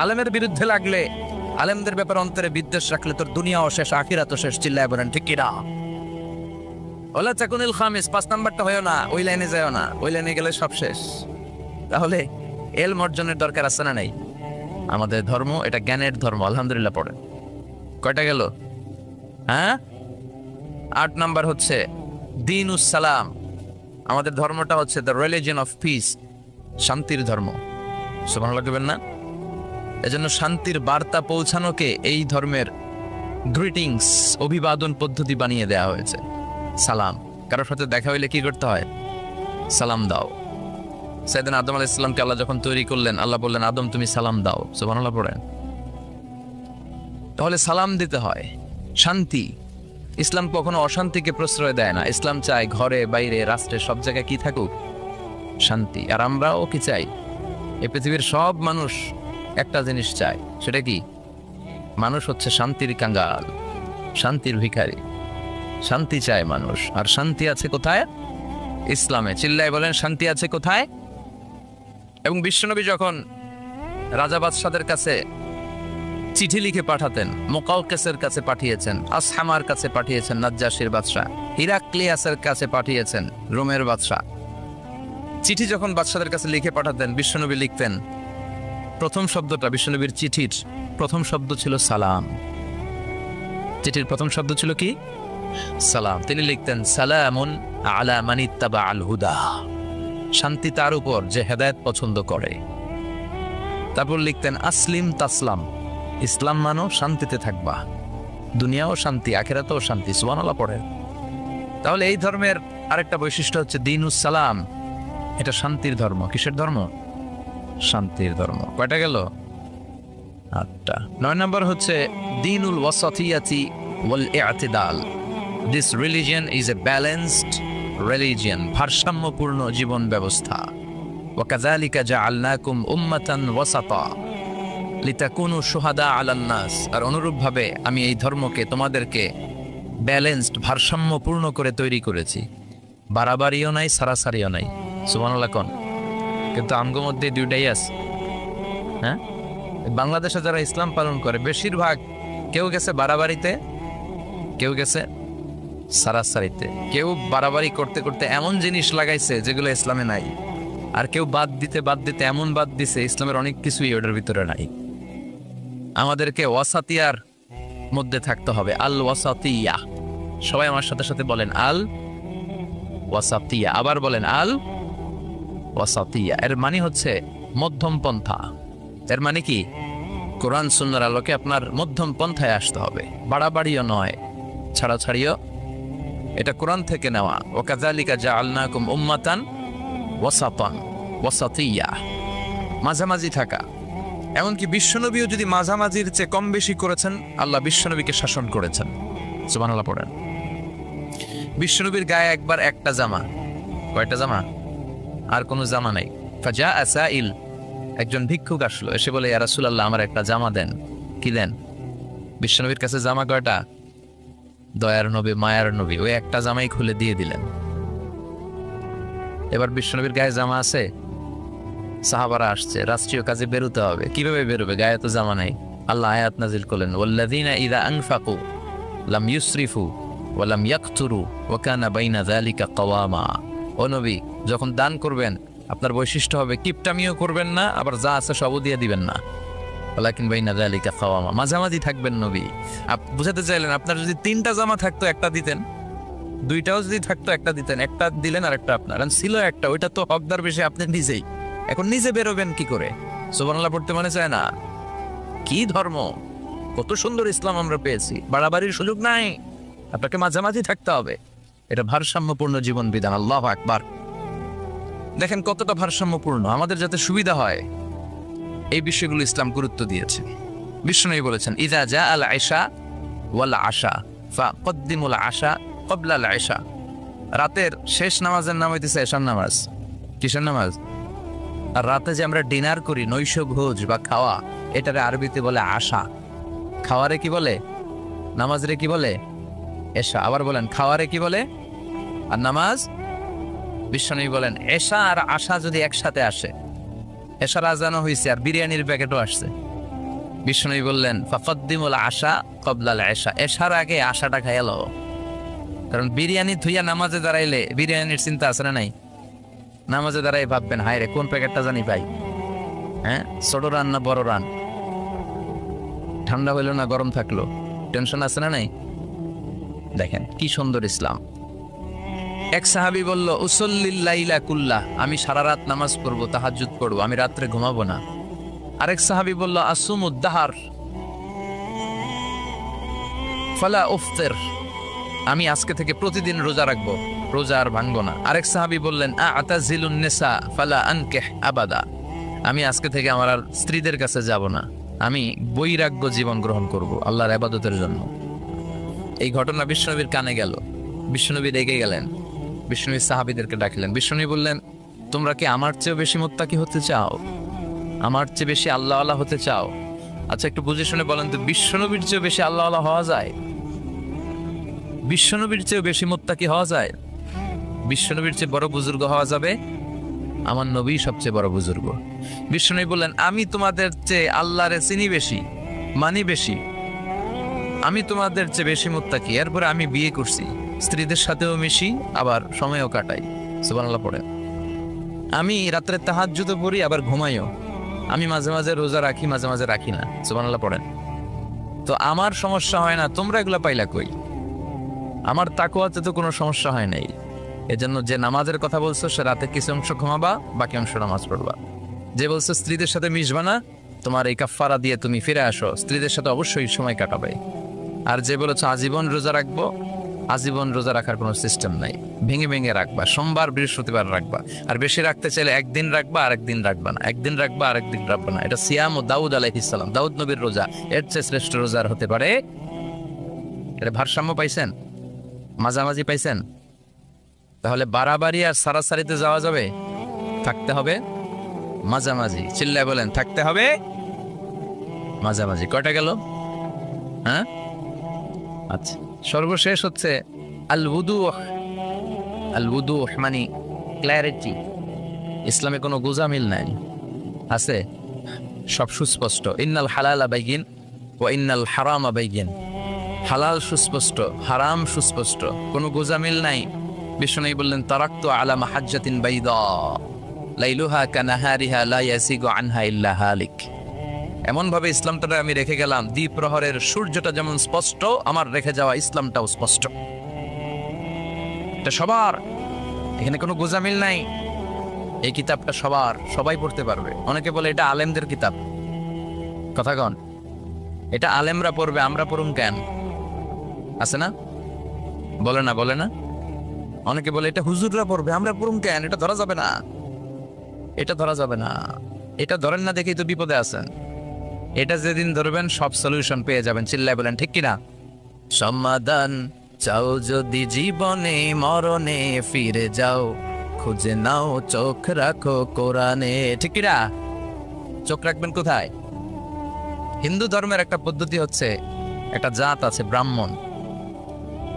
আলেমের বিরুদ্ধে লাগলে, আলেমদের ব্যাপারে অন্তরে বিদ্বেষ রাখলে তোর দুনিয়াও শেষ, আখিরাতও শেষ। চিল্লায় বলেন ঠিক কিনা? ওলা তাকুনিল খামিস, 5 নাম্বারটা হইও না। ওই লাইনে যাও না, ওই লাইনে গেলে সব শেষ। তাহলে ইলম অর্জনের দরকার আছে না নাই? আমাদের ধর্ম এটা জ্ঞানের ধর্ম। আলহামদুলিল্লাহ পড়েন। কয়টা গেল? হ্যাঁ, 8 নাম্বার হচ্ছে দ্বীনুস সালাম। আমাদের ধর্মটা হচ্ছে দ্য রিলিজিয়ন অফ পিস, শান্তির ধর্ম। সুবহানাল্লাহ বলবেন না? এজন্য শান্তির বার্তা পৌঁছানোকে এই ধর্মের গ্রিটিংস, অভিবাদন পদ্ধতি বানিয়ে দেওয়া হয়েছে। সালাম, কারোর সাথে দেখা হইলে কি করতে হয়? সালাম দাও। সাইয়েদনা আদম আলাইহিস সালামকে আল্লাহ যখন তৈরি করলেন, আল্লাহ বললেন, আদম তুমি সালাম দাও। সুবহানাল্লাহ পড়েন। তাহলে সালাম দিতে হয়। শান্তি, ইসলাম কখনো অশান্তিকে প্রশ্রয় দেয় না। ইসলাম চায় ঘরে বাইরে রাষ্ট্রে সব জায়গায় কি থাকুক? শান্তি। আর আমরাও কি চাই? এই পৃথিবীর সব মানুষ একটা জিনিস চায়, সেটা কি? মানুষ হচ্ছে শান্তির কাঙ্গাল, শান্তির ভিখারি। শান্তি চায় মানুষ। আর শান্তি আছে কোথায়? ইসলামে। চিল্লায় বলেন, শান্তি আছে কোথায়? এবং বিশ্বনবী যখন রাজা বাদশাদের কাছে চিঠি লিখে পাঠাতেন, মুকাওকেসের কাছে পাঠিয়েছেন, আসহামার কাছে পাঠিয়েছেন নাজ্জাশীর বাদশা, হিরাক্লিয়াসের কাছে পাঠিয়েছেন রোমের বাদশা। চিঠি যখন বাদশাদের কাছে লিখে পাঠাতেন, বিশ্বনবী লিখতেন, প্রথম শব্দটা বিশ্বনবীর চিঠির প্রথম শব্দ ছিল সালাম। চিঠির প্রথম শব্দ ছিল কি? সালাম। তিনি লিখতেন, সালামুন আলা মান ইত্তাবা আল হুদা, শান্তি তার উপর যে হেদায়েত পছন্দ করে। তারপর লিখতেন, আসলিম তাসলাম, ইসলাম মানো শান্তিতে থাকবা, দুনিয়াও শান্তি আখিরাতেও শান্তি। সুবহানাল্লাহ পড়েন। তাহলে এই ধর্মের আরেকটা বৈশিষ্ট্য হচ্ছে দীনুস সালাম। এটা শান্তির ধর্ম। কিসের ধর্ম? শান্তির ধর্ম। কয়টা গেল? 8টা। 9 নম্বর হচ্ছে দীনুল ওয়াসাতিয়াতি ওয়াল ইআতিদাল। This religion is a balanced religion, ভারসাম্যপূর্ণ জীবন ব্যবস্থা। ওয়া কাযালিকা জাআলনাকুম উম্মাতান ওয়াসাতা লিতাকুনু শুহাদা আলান নাস। আর অনুরূপভাবে আমি এই ধর্মকে তোমাদেরকে ব্যালেন্সড, ভারসাম্যপূর্ণ করে তৈরি করেছি। বাড়াবাড়িও নাই, সারাসারিও নাই। সুবহানাল্লাহ কোন। কিন্তু আমগো মধ্যে দুইটাই আছে। হ্যাঁ, বাংলাদেশে যারা ইসলাম পালন করে বেশিরভাগ কেউ গেছে বাড়াবাড়িতে, কেউ গেছে সারাসারিতে। কেউ বাড়াবাড়ি করতে করতে এমন জিনিস লাগাইছে যেগুলো ইসলামে নাই, আর কেউ বাদ দিতে এমন বাদ দিছে ইসলামের অনেক কিছুই ওটার ভিতরে নাই। আমাদেরকে ওয়াসাতিয়ার মধ্যে থাকতে হবে। আল ওয়াসাতিয়া। সবাই আমার সাথে সাথে বলেন, আল ওয়াসাতিয়া। আবার বলেন, আল ওয়াসাতিয়া। এর মানে হচ্ছে মধ্যম পন্থা। এর মানে কি? কোরআন সুন্নাহর আলোকে আপনার মধ্যম পন্থায় আসতে হবে। বাড়াবাড়িও নয়, ছাড়াছাড়িও। এটা কোরআন থেকে নেওয়া। ওয়া কাযালিকা জাআলনাকুম উম্মাতান ওয়াসাতান, ওয়াসাতিয়া, মাঝামাঝি থাকা। এমনকি বিশ্বনবীও যদি মাঝামাঝির চেয়ে কম বেশি করেছেন, আল্লাহ বিশ্বনবীকে শাসন করেছেন। সুবহানাল্লাহ পড়েন। বিশ্বনবীর গায়ে একবার একটা জামা। কয়টা জামা? আর কোনো জামা নাই। ফাজা আসাইল, একজন ভিক্ষুক আসলো, এসে বলে, ইয়া রাসূলুল্লাহ, আমার একটা জামা দেন। কি দেন? বিশ্বনবীর কাছে জামা কয়টা? দয়ার নবী, মায়ার নবী, ওই একটা জামাই খুলে দিয়ে দিলেন। এবার বিশ্বনবীর গায়ে জামা আছে, সাহাবারা আসছে, রাষ্ট্রীয় কাজে বেরোতে হবে। কিভাবে বেরোবে? গায়ে তো জামা নাই। আল্লাহ আয়াত নাজিল করলেন, ওয়াল্লাযীনা ইযা আনফাকু লাম ইউসরিফু ওয়া লাম ইয়াকতুরু ওয়া কানা বাইনা যালিকা কাওয়ামা। ও নবী, যখন দান করবেন আপনার বৈশিষ্ট্য হবে কিপটামিও করবেন না, আবার যা আছে সবও দিয়ে দিবেন না। ওয়ালাকিন বাইনা যালিকা কাওয়ামা, মাঝামাঝি থাকবেন নবী। বুঝাতে চাইলেন, আপনার যদি 3টা জামা থাকতো একটা দিতেন, 2টাও যদি থাকতো একটা দিতেন, একটা দিলেন আর একটা আপনার। ছিল একটা, ওইটা তো হকদার বেশি আপনি নিজেই। এখন নিজে বেরোবেন কি করে? সুবহানাল্লাহ পড়তে মনে চায় না? কি ধর্ম! কত সুন্দর ইসলাম আমরা পেয়েছি। বাড়াবাড়ির সুযোগ নাই, আপনাকে মাঝামাঝি থাকতে হবে। এটা ভারসাম্যপূর্ণ জীবন বিধান। আল্লাহু আকবার। দেখেন কতটা ভারসাম্যপূর্ণ। আমাদের যাতে সুবিধা হয় এই বিষয়গুলো ইসলাম গুরুত্ব দিয়েছে। বিশ্বনবী বলেছেন, ইযা জা আল আশা ওয়াল আশা ফাকদ্দিমুল আশা ক্বাবলা আল আশা। রাতের শেষ নামাজের নাম হইতেছে এশার নামাজ। কিসের নামাজ? আর রাতে যে আমরা ডিনার করি, নৈশ ভোজ বা খাওয়া, এটারে আরবিতে বলে আশা। খাওয়ারে কি বলে? নামাজরে কি বলে? এশা। আবার বলেন, খাওয়ারে কি বলে? আর নামাজ? বিশ্বনবী বলেন, এশা আর আশা যদি একসাথে আসে, এশার আজানও হয়েছে আর বিরিয়ানির প্যাকেটও আসছে, বিশ্বনবী বললেন, ফাকদ্দিমুল আশা ক্বাবলা আল আশা, এশার আগে আশাটা খাইয়া লও। কারণ বিরিয়ানি থুইয়া নামাজে দাঁড়াইলে বিরিয়ানির চিন্তা আছে না নাই? নামাজে দাঁড়াই ভাববেন, হায় রে কোন প্যাকেটটা জানি পাই। হ্যাঁ, ছোট রান না বড় রান, ঠান্ডা হইলো না গরম থাকলো, টেনশন আছে না নাই? দেখেন কি সুন্দর ইসলাম। এক সাহাবী বলল, উসল্লিল লাইলা কুল্লাহ, আমি সারা রাত নামাজ পড়বো, তাহাজ্জুদ পড়বো, আমি রাত্রে ঘুমাবো না। আরেক সাহাবী বলল, আসুমুদ দাহার, ফালা উফতির, আমি আজকে থেকে প্রতিদিন রোজা রাখবো, রোজা আর ভাঙবো না। আরেক সাহাবী বললেন আ'তাজিলুন নিসা ফালা আনকিহ আবাদা, আমি আজকে থেকে আমার আর স্ত্রীদের কাছে যাব না, আমি বৈরাগ্য জীবন গ্রহণ করব আল্লাহর ইবাদতের জন্য। এই ঘটনা বিশ্বনবীর কানে গেল, বিশ্বনবী রেগে গেলেন, বিশ্বনবী সাহাবীদেরকে ডাকলেন। বিশ্বনবী বললেন, তোমরা কি আমার চেয়েও বেশি মুত্তাকি হতে চাও, আমার চেয়ে বেশি আল্লাহওয়ালা হতে চাও? আচ্ছা একটু বুঝে শুনে বলেন তো, বিশ্বনবীর চেয়েও বেশি আল্লাহওয়ালা হওয়া যায়? বিশ্বনবীর চেয়েও বেশি মুত্তাকি হওয়া যায়? বিশ্বনবীর চেয়ে বড় বুজুর্গ হওয়া যাবে? আমার নবী সবচেয়ে বড় বুজুর্গ। বিশ্বনবী বললেন, আমি তোমাদের চেয়ে আল্লাহরে চিনি বেশি, মানি বেশি, আমি তোমাদের চেয়ে বেশি মুত্তাকি। এরপরে আমি বিয়ে করছি, স্ত্রীদের সাথেও মিশি, আবার সময়ও কাটাই। সুবহানাল্লাহ পড়ে। আমি রাত্রে তাহাজ্জুদও পড়ি, আবার ঘুমাইও। আমি মাঝে মাঝে রোজা রাখি, মাঝে মাঝে রাখি না। সুবহানাল্লাহ পড়েন। তো আমার সমস্যা হয় না, তোমরা এগুলো পাইলা কই? আমার তাকওয়াতে তো কোনো সমস্যা হয় নাই। এজন্য যে নামাজের কথা বলছো, সে রাতে কিছু অংশ ঘুমাবা, বাকি অংশ নামাজ পড়বা। যে বলছো স্ত্রীদের সাথে মিশবা না, তোমার এই কাফফারা দিয়ে তুমি ফিরে আসো, স্ত্রীদের সাথে অবশ্যই সময় কাটাবে। আর যে বলেছো আজীবন রোজা রাখবো, আজীবন রোজা রাখার কোনো সিস্টেম নাই, ভেঙে ভেঙে রাখবা, সোমবার বৃহস্পতিবার রাখবা। আর বেশি রাখতে চাইলে একদিন রাখবা, আর একদিন রাখবা না, একদিন রাখবা আর একদিন রাখবা না। এটা সিয়াম ও দাউদ আলাইহিস সালাম, দাউদ নবীর রোজা, এর চেয়ে শ্রেষ্ঠ রোজা আর হতে পারে? এটা ভারসাম্য পাইছেন? মাঝামাঝি পাইছেন? তাহলে বাড়াবাড়ি আর সারাসারিতে যাওয়া যাবে? থাকতে হবে মাঝামাঝি। চিল্লায় বলেন, থাকতে হবে মাঝামাঝি। কয়টা গেল? হ্যাঁ, আচ্ছা। সর্বশেষ হচ্ছে আল উদুহ। আল উদুহ মানে ক্ল্যারিটি। ইসলামে কোনো গোজামিল নাই, আছে? সব সুস্পষ্ট। ইন্নাল হালালা বাইয়িন ওয়া ইন্নাল হারামা বাইয়িন। হালাল সুস্পষ্ট, হারাম সুস্পষ্ট, কোনো গোজামিল নাই। বিশ্বনবী বললেন, তারাকতু আলা মাহাজ্জাতিন বাইদা লাইলুহা কানাহারিহা লা ইয়াসিগু আনহা ইল্লা হালিক। এমন ভাবে ইসলামটা আমি রেখে গেলাম, দ্বীপ প্রহরের সূর্যটা যেমন স্পষ্ট, আমার রেখে যাওয়া ইসলামটাও স্পষ্ট। এটা সবার, এখানে কোনো গোজামিল নাই। এই কিতাবটা সবার, সবাই পড়তে পারবে। অনেকে বলে এটা আলেমদের কিতাব। কথা কন, এটা আলেমরা পড়বে, আমরা পড়ুম কেন? আছে না? বলে না, বলে না? অনেকে বলে এটা হুজুররা পড়বে, আমরা পড়ুম কেন? এটা ধরা যাবে না, এটা ধরা যাবে না। এটা ধরেন না দেখেই তো বিপদে আছেন। এটা যেদিন ধরবেন সব সলিউশন পেয়ে যাবেন। চিল্লায় বলেন ঠিক কিনা? সমাধান চাও যদি জীবনে, মরণে ফিরে যাও, খুঁজে নাও চোখ রাখো কোরআনে। ঠিক কিনা? চোখ রাখবেন কোথায়? হিন্দু ধর্মের একটা পদ্ধতি হচ্ছে, একটা জাত আছে ব্রাহ্মণ।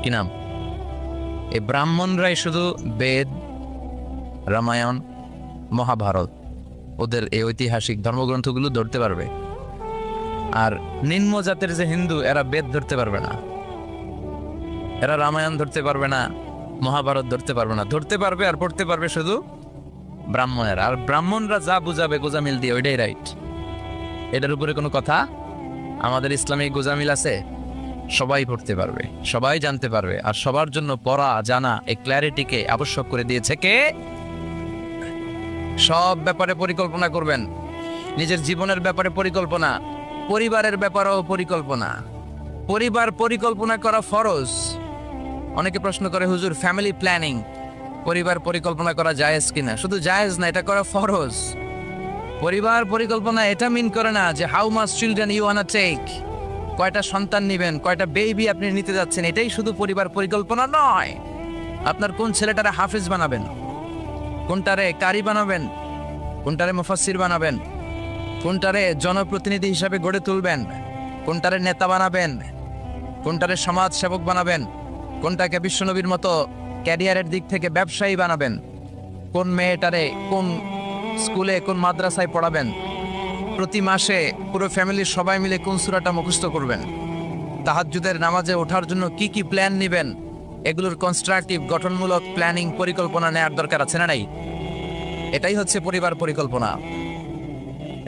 কি নাম? এই ব্রাহ্মণরাই শুধু বেদ, রামায়ণ, মহাভারত, ওদের এই ঐতিহাসিক ধর্মগ্রন্থগুলো ধরতে পারবে। আর নিম্ন জাতের যে হিন্দু, এরা বেদ ধরতে পারবে না, এরা রামায়ণ ধরতে পারবে না, মহাভারত ধরতে পারবে না। ধরতে পারবে আর পড়তে পারবে শুধু ব্রাহ্মণেরা। আর ব্রাহ্মণরা যা বুঝাবে গোজামিল দিয়ে, ওইটাই রাইট। এটার উপরে কোনো কথা? আমাদের ইসলামে গোজামিল আছে? সবাই পড়তে পারবে, সবাই জানতে পারবে। আর সবার জন্য পড়া জানা, এই ক্ল্যারিটিকে আবশ্যক করে দিয়েছে কে? সব ব্যাপারে পরিকল্পনা করবেন, নিজের জীবনের ব্যাপারে পরিকল্পনা, পরিবারের ব্যাপারেও পরিকল্পনা। পরিবার পরিকল্পনা করা ফরজ। অনেকে প্রশ্ন করে, হুজুর ফ্যামিলি প্ল্যানিং, পরিবার পরিকল্পনা করা জায়েজ কিনা? শুধু জায়েজ না, এটা করা ফরজ। পরিবার পরিকল্পনা এটা মিন করে না যে how much children you wanna take, কয়টা সন্তান নেবেন, কয়টা বেবি আপনি নিতে যাচ্ছেন, এটাই শুধু পরিবার পরিকল্পনা নয়। আপনার কোন ছেলেটারে হাফেজ বানাবেন, কোনটারে কারি বানাবেন, কোনটারে মুফাসসির বানাবেন, কোনটারে জনপ্রতিনিধি হিসাবে গড়ে তুলবেন, কোনটারে নেতা বানাবেন, কোনটারে সমাজ সেবক বানাবেন, কোনটাকে বিশ্বনবীর মতো ক্যারিয়ারের দিক থেকে ব্যবসায়ী বানাবেন, কোন মেয়েটারে কোন স্কুলে কোন মাদ্রাসায় পড়াবেন, প্রতি মাসে পুরো ফ্যামিলির সবাই মিলে কোন সূরাটা মুখস্থ করবেন, তাহাজ্জুদের নামাজে ওঠার জন্য কি কি প্ল্যান নেবেন, এগুলোর কনস্ট্রাকটিভ গঠনমূলক প্ল্যানিং পরিকল্পনা নেওয়ার দরকার আছে না নাই? এটাই হচ্ছে পরিবার পরিকল্পনা।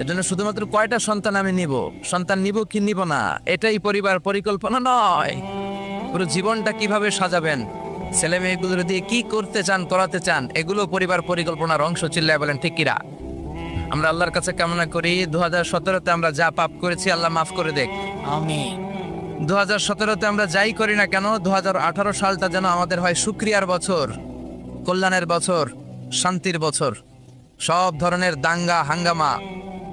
এজন্য শুধুমাত্র কয়টা সন্তান আমি নিব, সন্তান নিব কি নিব না, এটাই পরিবার পরিকল্পনা নয়। পুরো জীবনটা কিভাবে সাজাবেন, ছেলে মেয়েগুলোর দিয়ে কি করতে চান, করাতে চান, এগুলো পরিবার পরিকল্পনার অংশ। চিল্লায় বলেন ঠিক কিনা? আমরা আল্লাহর কাছে কামনা করি 2017-তে আমরা যা পাপ করেছি আল্লাহ মাফ করে দেখ। আমিন। 2017-তে আমরা যাই করি না কেন, 2018 সালটা যেন আমাদের হয় শুকরিয়ার বছর, কল্যাণের বছর, শান্তির বছর। সব ধরনের দাঙ্গা হাঙ্গামা,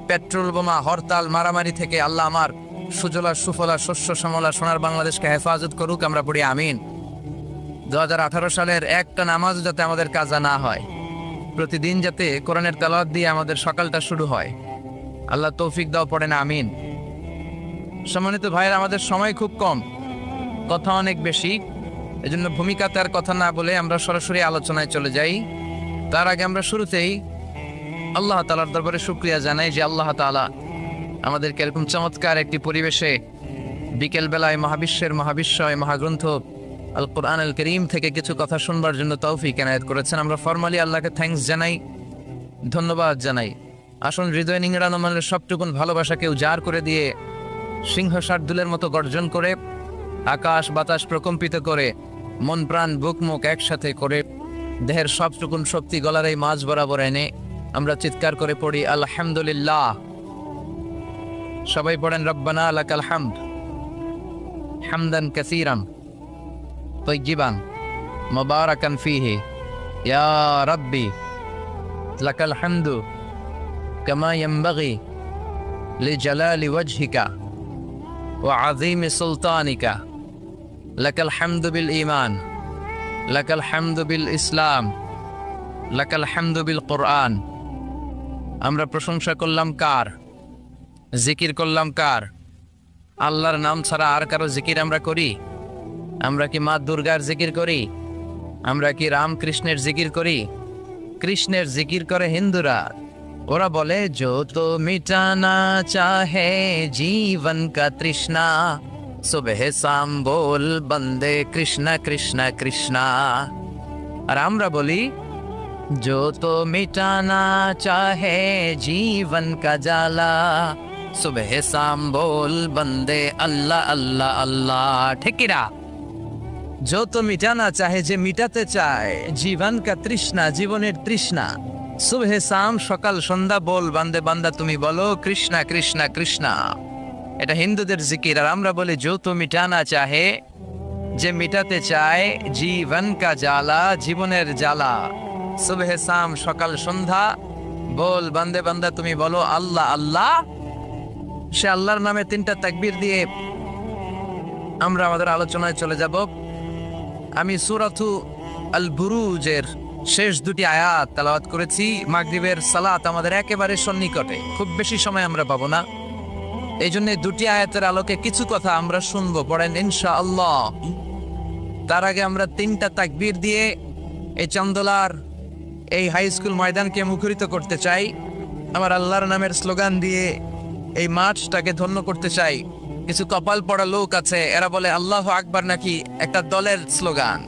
পেট্রোল বোমা, হরতাল, মারামারি থেকে আল্লাহ আমার সুজলা সুফলা শস্য শ্যামলা সোনার বাংলাদেশকে হেফাজত করুক। আমরা পড়ি আমিন। 2018 সালের একটা নামাজ যাতে আমাদের কাজা না হয়, প্রতিদিন যাতে কোরআনের তেলাওয়াত দিয়ে আমাদের সকালটা শুরু হয়, আল্লাহ তৌফিক দাও, পড়েন আমিন। সম্মানিত ভাইয়ের, আমাদের সময় খুব কম, কথা অনেক বেশি, এজন্য ভূমিকাতে আর কথা না বলে আমরা সরাসরি আলোচনায় চলে যাই। তার আগে আমরা শুরুতেই আল্লাহ তাআলার দরবারে শুকরিয়া জানাই যে আল্লাহ তাআলা আমাদেরকে এরকম চমৎকার একটি পরিবেশে বিকেল বেলায় মহাবিশ্বের মহাবিশ্বয় মহাগ্রন্থ আল কোরআন আল করিম থেকে কিছু কথা শুনবার জন্য তৌফিক এনায়েত করেছেন। আমরা ফরমালি আল্লাহকে থ্যাঙ্কস জানাই, ধন্যবাদ জানাই। আসুন হৃদয় নিংড়ানো মনের সবটুকুন ভালোবাসাকে উজাড় করে দিয়ে সিংহ শার্দুলের মতো গর্জন করে, আকাশ বাতাস প্রকম্পিত করে, মন প্রাণ বুক মুখ একসাথে করে, দেহের সবটুকুন শক্তি গলার এই মাঝ বরাবর এনে আমরা চিৎকার করে পড়ি আলহামদুলিল্লাহ। সবাই পড়েন রব্বানা লাকাল হামদ হামদান কাসীরান তাইয়িবান মুবারাকান ফীহি ইয়া রাব্বি লাকাল হামদু কামা ইয়ানবাগি লিজালালি ওয়াজহিকা ওয়া আযীমি সুলতানিকা লাকাল হামদু বিল ঈমান লাকাল হামদু বিল ইসলাম লাকাল হামদু বিল কুরআন। আমরা প্রশংসা করলাম কার? জিকির করলাম কার? আল্লাহর নাম ছাড়া আর কারো জিকির আমরা করি? আমরা কি মা দুর্গার জিকির করি? আমরা কি রামকৃষ্ণের জিকির করি? কৃষ্ণের জিকির করে হিন্দুরা। ওরা বলে जो तो मिटाना चाहे जीवन का तृष्णा सुबह शाम बोल बंदे कृष्णा कृष्णा कृष्णा। আর আমরা বলি जो तो मिटाना चाहे जीवन का जाला सुबह शाम बोल बंदे अल्लाह अल्लाह अल्लाह। ঠিক কি না? जो तो मिटाना चाहे, যে মিটাতে চায়, জীবন কা তৃষ্ণা, জীবনের তৃষ্ণা, সুবহে শাম, সকাল সন্ধ্যা, বল বান্দে বান্দা তুমি বলো কৃষ্ণা কৃষ্ণা কৃষ্ণা। এটা হিন্দুদের জিকির। আর আমরা বলি जो तो मिटाना चाहे, যে মিটাতে চায়, জীবন কা জ্বালা, জীবনের জ্বালা, সুবহে শাম, সকাল সন্ধ্যা, বল বান্দে বান্দা তুমি বলো আল্লাহ আল্লাহ। সে আল্লাহর নামে তিনটা তাকবীর দিয়ে আমরা আমাদের আলোচনায় চলে যাব। আমি সূরাতু আল বুরুজের শেষ দুটি আয়াত তেলাওয়াত করেছি। মাগরিবের সালাত আমাদের একেবারে সন্নিকটে, খুব বেশি সময় আমরা পাবো না, এই জন্য দুটি আয়াতের আলোকে কিছু কথা আমরা শুনবো। পড়েন ইনশাআল্লাহ। তার আগে আমরা তিনটা তাকবীর দিয়ে এই চন্দলার এই হাই স্কুল ময়দানকে মুখরিত করতে চাই। আমার আল্লাহর নামের স্লোগান দিয়ে এই মাঠটাকে ধন্য করতে চাই। কিছু কপাল পড়া লোক আছে, এরা বলে আল্লাহু আকবার নাকি একটা দলের স্লোগান,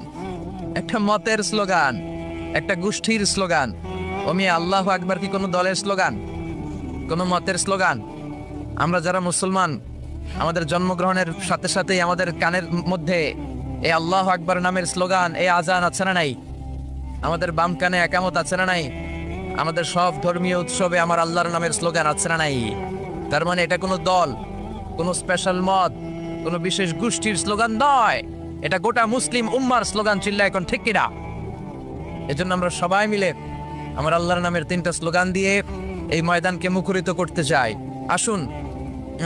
একটা মতের স্লোগান, একটা গোষ্ঠীর স্লোগান। ওমি আল্লাহু আকবার কি কোনো দলের স্লোগান, কোনো মতের স্লোগান? আমরা যারা মুসলমান, আমাদের জন্মগ্রহণের সাথে সাথেই আমাদের কানের মধ্যে এই আল্লাহু আকবার নামের স্লোগান, এই আজান আছে না নাই? আমাদের বাম কানে একামত আছে না নাই? আমাদের সব ধর্মীয় উৎসবে আমার আল্লাহর নামের স্লোগান আছে না নাই? তার মানে এটা কোনো দল, কোনো স্পেশাল মত, কোনো বিশেষ গোষ্ঠীর স্লোগান নয়, এটা গোটা মুসলিম উম্মার স্লোগান। চিল্লা এখন ঠিক কিনা? এজন্য আমরা সবাই মিলে আমার আল্লাহর নামের তিনটা স্লোগান দিয়ে এই ময়দানকে মুখরিত করতে চাই। আসুন,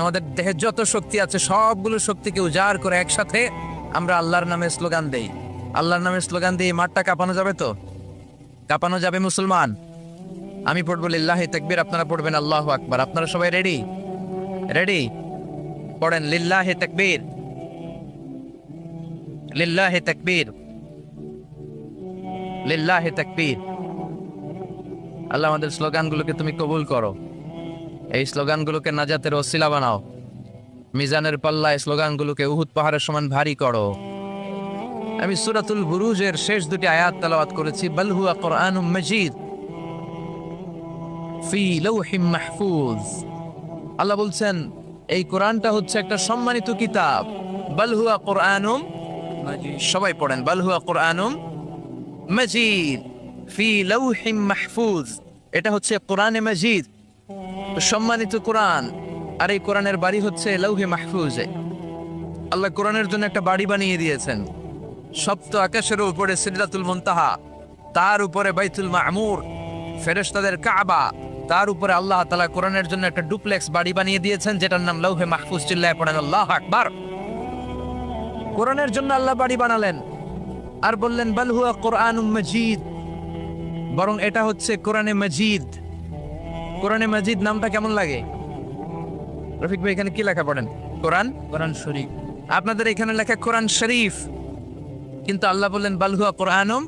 আমাদের দেহে যত শক্তি আছে সবগুলো শক্তিকে উজাড় করে একসাথে আমরা আল্লাহর নামের স্লোগান দেই। আল্লাহর নামের স্লোগান দিয়ে মাঠটা কাঁপানো যাবে তো? কাঁপানো যাবে মুসলমান? আমি পড়বো লিল্লাহি তাকবীর, আপনারা পড়বেন আল্লাহু আকবার। আপনারা সবাই রেডি? রেডি? পড়েন লিল্লাহি তাকবীর, লিল্লাহি তাকবীর, লিল্লাহি তাকবীর। আল্লাহ আমাদের স্লোগানগুলোকে তুমি কবুল করো, এই স্লোগানগুলোকে নাজাতের ওসিলা বানাও, মিজানের পাল্লায় স্লোগানগুলোকে উহুদ পাহাড়ের সমান ভারী করো। আমি সূরাতুল বুরুজের শেষ দুটি আয়াত তেলাওয়াত করেছি। বাল হুয়া কুরআনুম মাজিদ ফি লাওহিম মাহফুজ। আল্লাহ বলছেন এই কোরআনটা হচ্ছে একটা সম্মানিত কিতাব। বাল হুয়া কুরআনুম মাজিদ, সবাই পড়েন বাল হুয়া কুরআনুম মাজিদ ফি লাওহিম মাহফুজ। এটা হচ্ছে কোরআনে মাজিদ, সম্মানিত কোরআন। আর এই কোরআনের বাড়ি হচ্ছে লৌহে মাহফুজে। আল্লাহ কোরআনের জন্য একটা বাড়ি বানিয়ে দিয়েছেন। সপ্ত আকাশের উপরে সিদরাতুল মুনতাহা, তার উপরে বাইতুল মামুর, ফেরেশতাদের কাবা, তার উপরে আল্লাহ তাআলা কোরআনের জন্য একটা ডুপ্লেক্স বাড়ি বানিয়ে দিয়েছেন, যেটার নাম লৌহে মাহফুজ। চিল্লায় পড়েন আল্লাহু আকবার। কোরআনের জন্য আল্লাহ বাড়ি বানালেন আর বললেন বাল হুয়া কোরআনুম মাজিদ, বরং এটা হচ্ছে কোরআনে মাজিদ। কোরআনে মাজিদ নামটা কেমন লাগে? রফিক ভাই এখানে কি লেখা পড়েন? কোরআন, কোরআন শরীফ। আপনাদের এখানে লেখা কোরআন শরীফ, কিন্তু আল্লাহ বললেন বাল হুয়া কোরআনুম।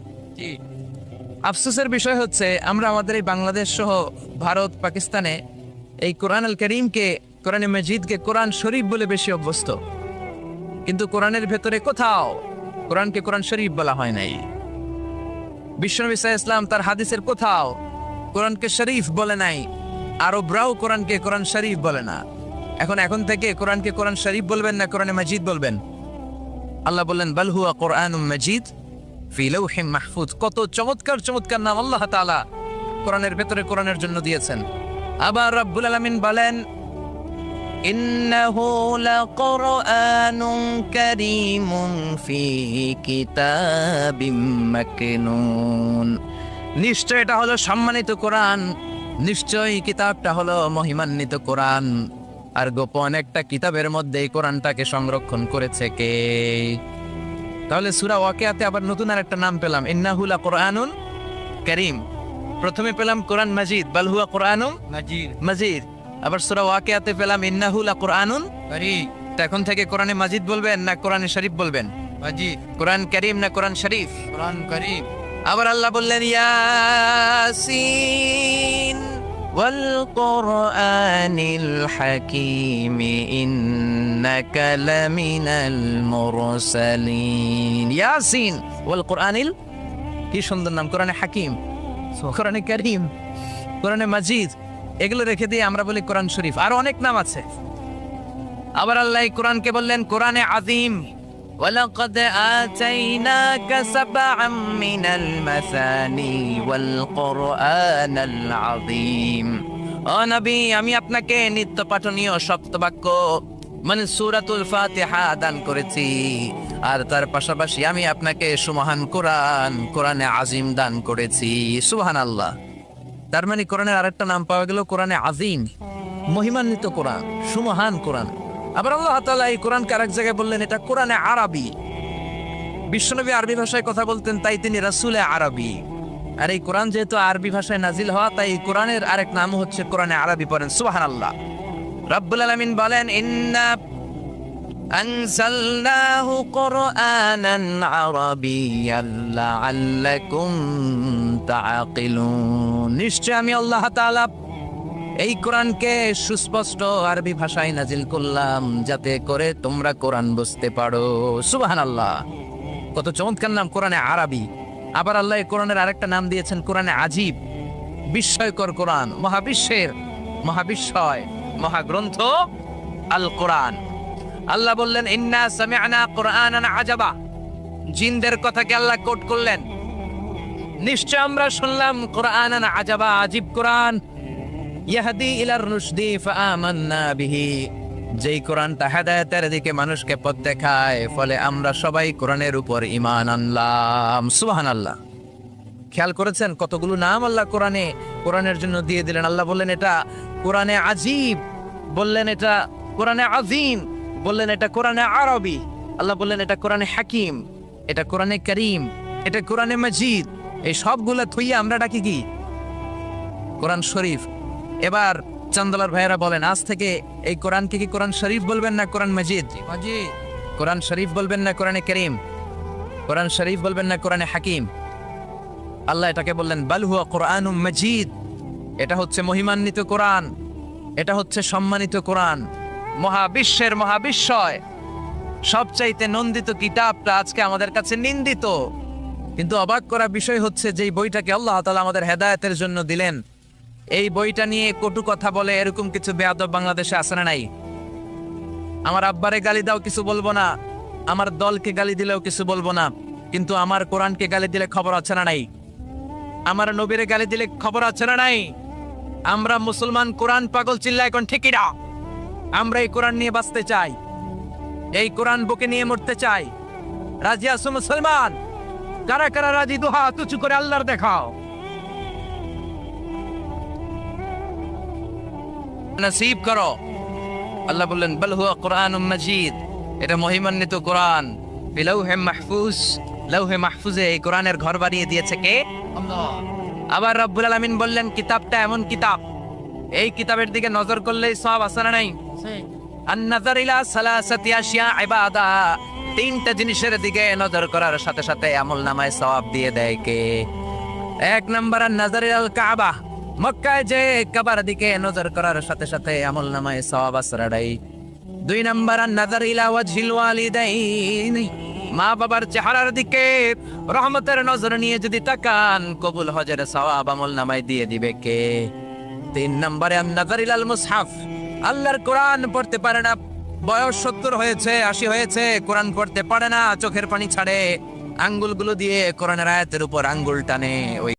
আফসোসের বিষয় হচ্ছে আমরা আমাদের এই বাংলাদেশ সহ ভারত, পাকিস্তানে এই কোরআন আল করিমকে, কোরআনে মাজিদকে কোরআন শরীফ বলে বেশি অভ্যস্ত, কিন্তু কোরআনের ভেতরে কোথাও কোরআনকে কোরআন শরীফ বলা হয় নাই। বিশ্বনবী সাল্লাল্লাহু আলাইহি ওয়াসাল্লাম তার হাদিসের কোথাও কোরআনকে শরীফ বলে নাই। আরবরাও কোরআনকে কোরআন শরীফ বলে না। এখন থেকে কোরআনকে কোরআন শরীফ বলবেন না কোরআনে মাজিদ বলবেন? আল্লাহ বললেন বাল হুয়া কোরআনুম মাজিদ ফি লাউহিম মাহফুজ। কত চমৎকার চমৎকার নাম আল্লাহ তাআলা কোরআনের ভেতরে কোরআনের জন্য দিয়েছেন। আবার রব্বুল আলামিন বলেন ইন্নাহু লাকুরআনুন কারীমুন ফি কিতাবিম মাকনুন। নিশ্চয় এটা হলো সম্মানিত কোরআন, নিশ্চয়ই কিতাবটা হলো মহিমান্বিত কোরআন, আর গোপন একটা কিতাবের মধ্যে এই কোরআনটাকে সংরক্ষণ করেছে কে? তাহলে সূরা ওয়াকিয়াতে আবার নতুন আর একটা নাম পেলাম, ইন্নাহু লাকুরআনুন কারীম। প্রথমে পেলাম কোরআন মাজিদ, বাল হুয়া কোরআনুম মাজিদ। আবার সূরা ওয়াকিয়াতে পেলাম ইন্নাহু লাকুরআনুন কারীম। এখন থেকে কোরআনে মাজিদ বলবেন না কোরআনে শরীফ বলবেন? মাজিদ। কোরআন কারীম না কোরআন শরীফ? কোরআন কারীম। আবার আল্লাহ বললেন ইয়াসিন ওয়াল কোরআনিল হাকীম ইন্নাকা লামিনাল মুরসালিন। ইয়াসিন ওয়াল কোরআনিল, কি সুন্দর নাম! কোরআনে হাকিম, কোরআনে কারীম, কোরআনে মাজিদ, এগুলো রেখে দিয়ে আমরা বলি কোরআন শরীফ। আর অনেক নাম আছে। আবার আল্লাহ কোরআনকে বললেন কোরআনে আযীম, ওয়ালাকাদ আতাইনাকা সাবআম মিনাল মাসানি ওয়াল কোরআনাল আযীম। ও নবী, আমি আপনাকে নিত্য পাঠনীয় সপ্তবাক্য মানে সূরাতুল ফাতিহা দান করেছি, আর তার পাশাপাশি আমি আপনাকে সুমহান কোরআন, কোরআনে আযীম দান করেছি। সুবহানাল্লাহ। তার মানে কোরআনের আরেকটা নাম পাওয়া গেল কোরআনে আযীম, মহিমান্বিত কোরআন, সুমহান কোরআন। আবার আল্লাহ তাআলা এই কোরআনকে আরেক জায়গায় বললেন এটা কোরআনে আরবি। বিশ্বনবী আরবি ভাষায় কথা বলতেন, তাই তিনি রাসূলে আরবি। আর এই কোরআন যেহেতু আরবি ভাষায় নাজিল হওয়া, তাই এই কোরআনের আরেক নাম হচ্ছে কোরআনে আরবি। পড়েন সুবহানাল্লাহ। রব্বুল আলামিন বলেন ইন্না আনজালনাহু কুরআনান আরাবিয়্যান লাআল্লাকুম তাআকিলুন। নিশ্চয় আমি আল্লাহ তাআলা এই কোরআনকে সুস্পষ্ট আরবি ভাষায় নাজিল করলাম, যাতে করে তোমরা কোরআন বুঝতে পারো। সুবহানাল্লাহ। কত চমৎকার নাম কোরআনে আরবি। আবার আল্লাহ এই কোরআনের আরেকটা নাম দিয়েছেন কোরআনে আজীব, বিস্ময়কর কোরআন, মহাবিশ্বের মহাবিস্ময় মহাগ্রন্থ আল কোরআন। আল্লাহ বললেন ইন্না সামি'না কুরআনান আজাবা। জিনদের কথাকে আল্লাহ কোট করলেন, নিশ্চয় আমরা শুনলাম কুরআনান আজাবা, আজীব কোরআন। ইয়াহদি ইলার রুশদি ফাআমান্না বিহি। যেই কোরআনটা হেদায়েতের দিকে মানুষকে পথ দেখায়, ফলে আমরা সবাই কোরআনের উপর ঈমান আনলাম। সুবহানাল্লাহ। খেয়াল করেছেন কতগুলো নাম আল্লাহ কোরআনের জন্য দিয়ে দিলেন। আল্লাহ বললেন এটা কোরআনে আজীব, বললেন এটা কোরআনে আযীম, বললেন এটা কোরআনে আরবি, আল্লাহ বললেন এটা কোরআনে হাকিম, এটা কোরআনে কারীম, এটা কোরআনে মাজিদ। এই সবগুলা থইয়া আমরা ডাকি কি? কোরআন শরীফ। এবার চান্দলার ভাইয়েরা বলেন আজ থেকে এই কোরআনকে কি কোরআন শরীফ বলবেন না কোরআন মাজিদ? মাজিদ। কোরআন শরীফ বলবেন না কোরআনে কারীম? কোরআন শরীফ বলবেন না কোরআনে হাকিম? আল্লাহ এটাকে বললেন বাল হুয়া কোরআনুম মাজিদ। এটা হচ্ছে মহিমান্বিত কোরআন, এটা হচ্ছে সম্মানিত কোরআন, মহাবিশ্বের মহাবিস্ময়। সবচাইতে নন্দিত কিতাবটা আজকে আমাদের কাছে নিন্দিত। কিন্তু অবাক করা বিষয় হচ্ছে যেই বইটাকে আল্লাহ তাআলা আমাদের হেদায়েতের জন্য দিলেন, এই বইটা নিয়ে কটু কথা বলে এরকম কিছু বেয়াদব বাংলাদেশে আছে না নাই? আমার আব্বারে গালি দাও কিছু বলবো না, আমার দলকে গালি দিলেও কিছু বলবো না, কিন্তু আমার কোরআনকে গালি দিলে খবর আছে না নাই? আমার নবীরে গালি দিলে খবর আছে না নাই? আমরা মুসলমান কোরআন পাগল, চিল্লা এখন ঠিকই না। আমরা এই কোরআন নিয়ে বাঁচতে চাই। এই কোরআন বুকে নিয়ে মরতে চাই। রাজি আছো মুসলমান? কারা কারা রাজি? দুহাত উঁচু করে আল্লাহর দেখাও। নসিব করো। আল্লাহ বললেন বল হুয়া কুরআনুম মাজিদ, এটা মহিমান্বিত কোরআন। বিলাউহে মাহফুজ, লাউহে মাহফুজে এই কোরআনের ঘর বানিয়ে দিয়েছে কে? আল্লাহ। আবার রব্বুল আলামিন বললেন কিতাবটা এমন কিতাব, এই কিতাবের দিকে নজর করলেই সওয়াব আছে না নাই? আন-নাযার ইলা সালাসাতি আশিয়া ইবাদা, তিনটা জিনিসের দিকে নজর করার সাথে সাথে আমলনামায় সওয়াব দিয়ে দেয় কে? এক নাম্বার আন-নাযার ইলাল কাবা, মক্কায় যে কাবার দিকে নজর করার সাথে সাথে আমলনামায় সওয়াব আসরাড়াই। দুই নাম্বার আন-নাযার ইলা ওয়াজহিল ওয়ালিদাইনি, মা বাবার চেহারার দিকে রহমতের নজর নিয়ে যদি তাকান, কবুল হজের সওয়াব আমলনামায় দিয়ে দিবে কে? তিন নম্বরে আন-নাযার ইলাল মুসহাফ, আল্লাহর কোরআন পড়তে পারে না, বয়স 70 হয়েছে 80 হয়েছে, কোরআন পড়তে পারে না, চোখের পানি ছাড়ে, আঙ্গুলগুলো দিয়ে কোরআনের আয়াতের উপর আঙ্গুল টানে, ওই